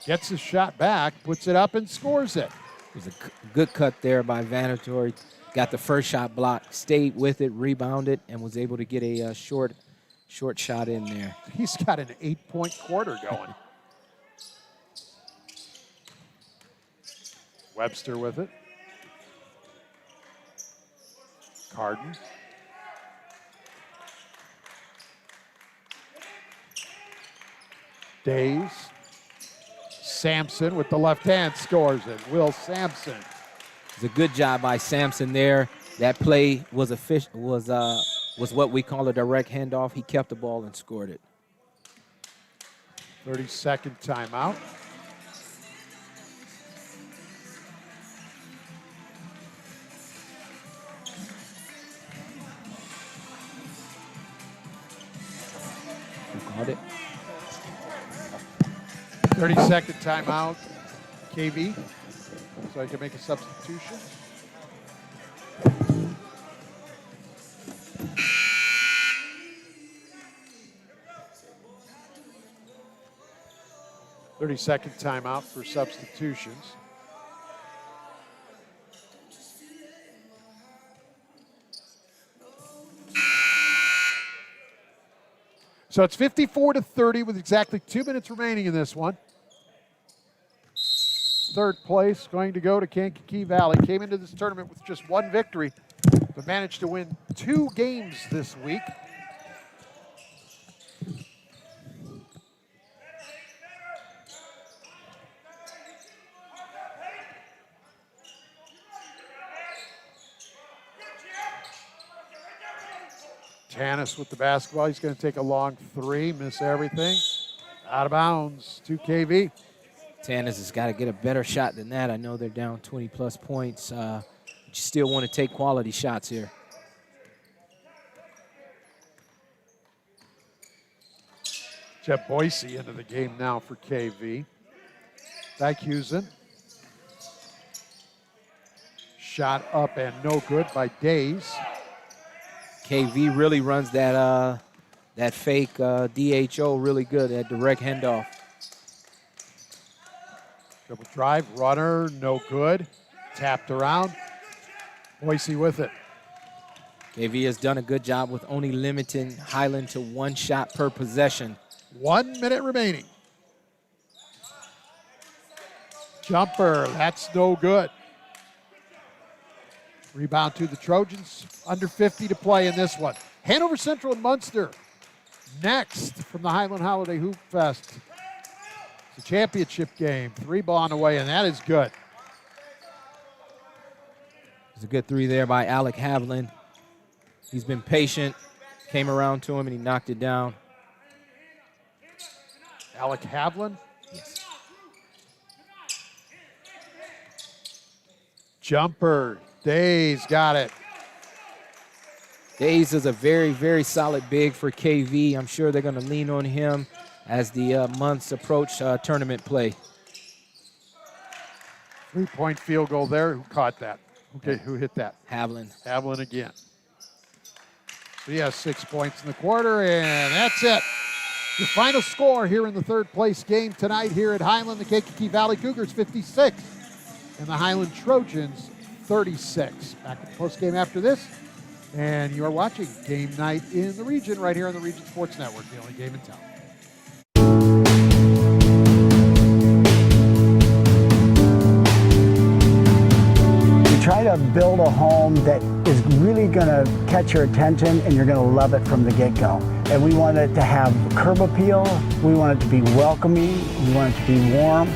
[SPEAKER 1] gets his shot back, puts it up and scores it.
[SPEAKER 2] It was a good cut there by Vanator. Got the first shot blocked, stayed with it, rebounded, and was able to get a short shot in there.
[SPEAKER 1] He's got an 8-point quarter going. Webster with it. Carden. Days. Sampson with the left hand scores it. Will Sampson.
[SPEAKER 2] It's a good job by Sampson there. That play was what we call a direct handoff. He kept the ball and scored it.
[SPEAKER 1] 30-second timeout.
[SPEAKER 2] Called it.
[SPEAKER 1] 30-second timeout. KV. So I can make a substitution. 30-second timeout for substitutions. So it's 54-30 with exactly 2 minutes remaining in this one. Third place going to go to Kankakee Valley. Came into this tournament with just one victory, but managed to win 2 games this week. Tanis with the basketball. He's going to take a long 3, miss everything. Out of bounds to KV.
[SPEAKER 2] Tanis has got to get a better shot than that. I know they're down 20-plus points. But you still want to take quality shots here.
[SPEAKER 1] Jeff Boise into the game now for KV. Dykehusen. Shot up and no good by Days.
[SPEAKER 2] KV really runs that that fake DHO really good, that direct handoff.
[SPEAKER 1] Double drive, runner, no good. Tapped around. Boise with it.
[SPEAKER 2] KV has done a good job with only limiting Highland to 1 shot per possession.
[SPEAKER 1] 1 minute remaining. Jumper, that's no good. Rebound to the Trojans. Under 50 to play in this one. Hanover Central and Munster next from the Highland Holiday Hoopfest. It's a championship game. 3-ball on the way, and that is good.
[SPEAKER 2] It's a good 3 there by Alec Havlin. He's been patient, came around to him, and he knocked it down.
[SPEAKER 1] Alec Havlin?
[SPEAKER 2] Yes.
[SPEAKER 1] Jumper. Days got it.
[SPEAKER 2] Days is a very, very solid big for KV. I'm sure they're going to lean on him as the months approach tournament play.
[SPEAKER 1] 3-point field goal there. Who caught that? Okay, who hit that?
[SPEAKER 2] Havlin.
[SPEAKER 1] Havlin again. So he has 6 points in the quarter, and that's it. The final score here in the third place game tonight here at Highland, the Kankakee Valley Cougars 56 and the Highland Trojans 36. Back with the post game after this. And you are watching Game Night in the Region right here on the Region Sports Network, the only game in town.
[SPEAKER 5] We try to build a home that is really going to catch your attention and you're going to love it from the get-go. And we want it to have curb appeal. We want it to be welcoming. We want it to be warm,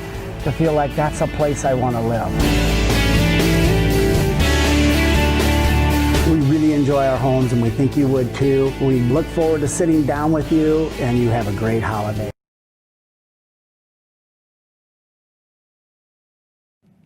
[SPEAKER 5] to feel like that's a place I want to live. We really enjoy our homes, and we think you would too. We look forward to sitting down with you, and you have a great holiday.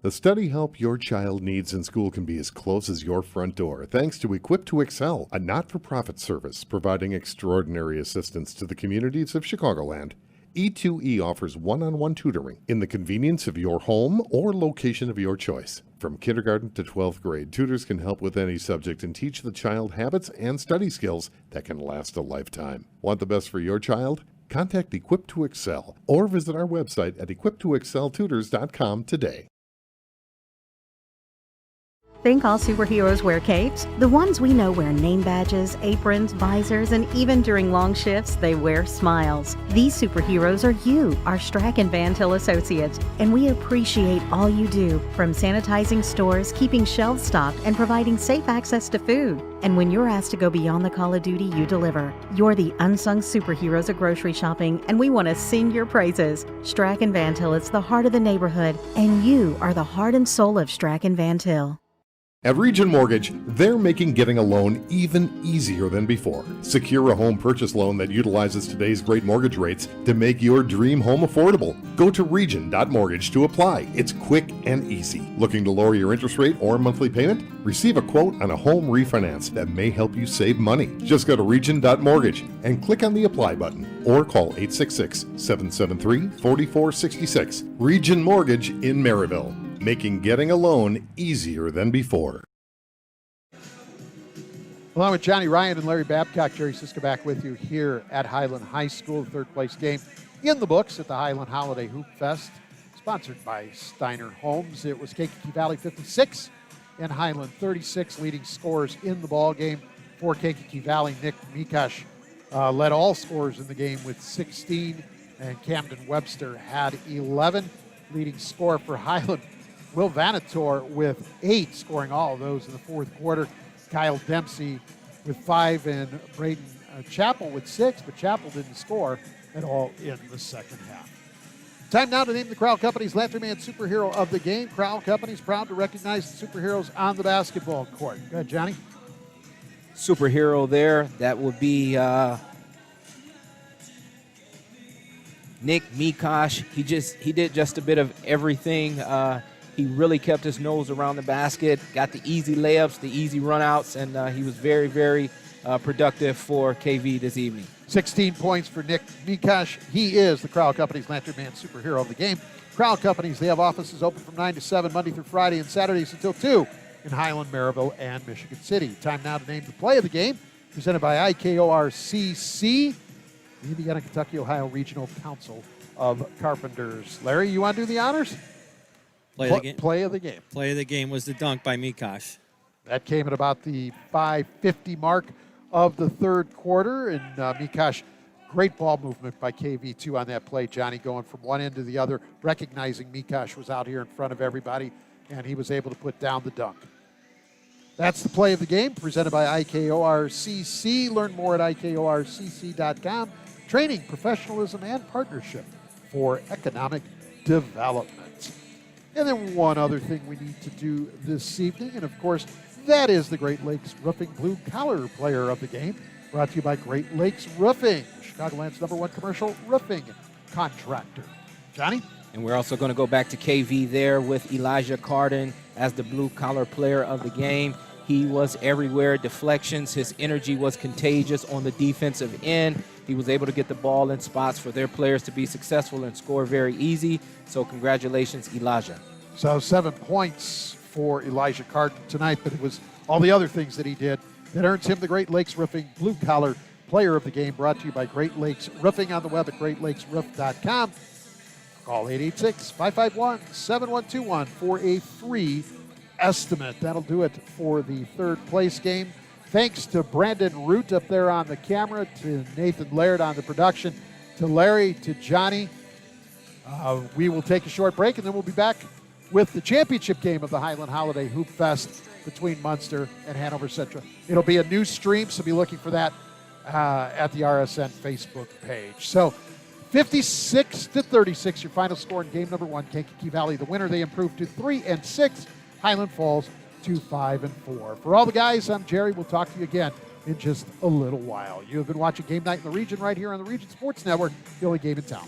[SPEAKER 7] The study help your child needs in school can be as close as your front door, thanks to Equip to Excel, a not-for-profit service providing extraordinary assistance to the communities of Chicagoland. E2E offers one-on-one tutoring in the convenience of your home or location of your choice. From kindergarten to 12th grade, tutors can help with any subject and teach the child habits and study skills that can last a lifetime. Want the best for your child? Contact Equip to Excel or visit our website at equiptoexceltutors.com today.
[SPEAKER 6] Think all superheroes wear capes? The ones we know wear name badges, aprons, visors, and even during long shifts, they wear smiles. These superheroes are you, our Strack and Van Til associates, and we appreciate all you do, from sanitizing stores, keeping shelves stocked, and providing safe access to food. And when you're asked to go beyond the call of duty, you deliver. You're the unsung superheroes of grocery shopping, and we want to sing your praises. Strack and Van Til is the heart of the neighborhood, and you are the heart and soul of Strack and Van Til.
[SPEAKER 7] At Region Mortgage, they're making getting a loan even easier than before. Secure a home purchase loan that utilizes today's great mortgage rates to make your dream home affordable. Go to region.mortgage to apply. It's quick and easy. Looking to lower your interest rate or monthly payment? Receive a quote on a home refinance that may help you save money. Just go to region.mortgage and click on the apply button or call 866-773-4466. Region Mortgage in Maryville, making getting a loan easier than before.
[SPEAKER 1] Along with Johnny Ryan and Larry Babcock, Jerry Siska back with you here at Highland High School, the third place game in the books at the Highland Holiday Hoopfest, sponsored by Steiner Homes. It was Kankakee Valley 56 and Highland 36 leading scorers in the ball game. For Kankakee Valley, Nick Mikash led all scorers in the game with 16, and Camden Webster had 11. Leading scorer for Highland, Will Vanator with 8, scoring all of those in the fourth quarter. Kyle Dempsey with 5, and Braden Chappell with 6, but Chappell didn't score at all in the second half. Time now to name the Crowell Companies Lantern Man Superhero of the game. Crowell Companies proud to recognize the superheroes on the basketball court. Go ahead, Johnny.
[SPEAKER 2] Superhero there, that would be Nick Mikash. He did just a bit of everything. He really kept his nose around the basket, got the easy layups, the easy runouts, and he was very, very productive for KV this evening.
[SPEAKER 1] 16 points for Nick Mikash. He is the Crowell Companies Lantern Man Superhero of the game. Crowell Companies, they have offices open from 9 to 7, Monday through Friday, and Saturdays until 2 in Highland, Maryville, and Michigan City. Time now to name the play of the game, presented by IKORCC, the Indiana, Kentucky, Ohio Regional Council of Carpenters. Larry, you want to do the honors?
[SPEAKER 3] Play of the game.
[SPEAKER 1] Play of the game.
[SPEAKER 3] Play of the game was the dunk by Mikash.
[SPEAKER 1] That came at about the 5:50 mark of the third quarter, and Mikash, great ball movement by KV2 on that play. Johnny going from one end to the other, recognizing Mikash was out here in front of everybody, and he was able to put down the dunk. That's the play of the game, presented by IKORCC. Learn more at IKORCC.com. Training, professionalism, and partnership for economic development. And then one other thing we need to do this evening, and of course, that is the Great Lakes Roofing Blue Collar Player of the Game, brought to you by Great Lakes Roofing, Chicagoland's #1 commercial roofing contractor. Johnny?
[SPEAKER 2] And we're also going to go back to KV there with Elijah Carden as the blue collar player of the game. He was everywhere, deflections. His energy was contagious on the defensive end. He was able to get the ball in spots for their players to be successful and score very easy. So congratulations, Elijah.
[SPEAKER 1] So 7 points for Elijah Carden tonight, but it was all the other things that he did that earns him the Great Lakes Roofing Blue Collar Player of the Game, brought to you by Great Lakes Roofing on the web at greatlakesroof.com. Call 886-551-7121 for a free estimate. That'll do it for the third place game. Thanks to Brandon Root up there on the camera, to Nathan Laird on the production, to Larry, to Johnny. We will take a short break, and then we'll be back with the championship game of the Highland Holiday Hoop Fest between Munster and Hanover Central. It'll be a new stream, so be looking for that at the RSN Facebook page. So 56-36, your final score in game number 1. Kankakee Valley, the winner. They improved to 3-6. Highland Falls to 5-4. For all the guys, I'm Jerry. We'll talk to you again in just a little while. You have been watching Game Night in the Region right here on the Region Sports Network, the only game in town.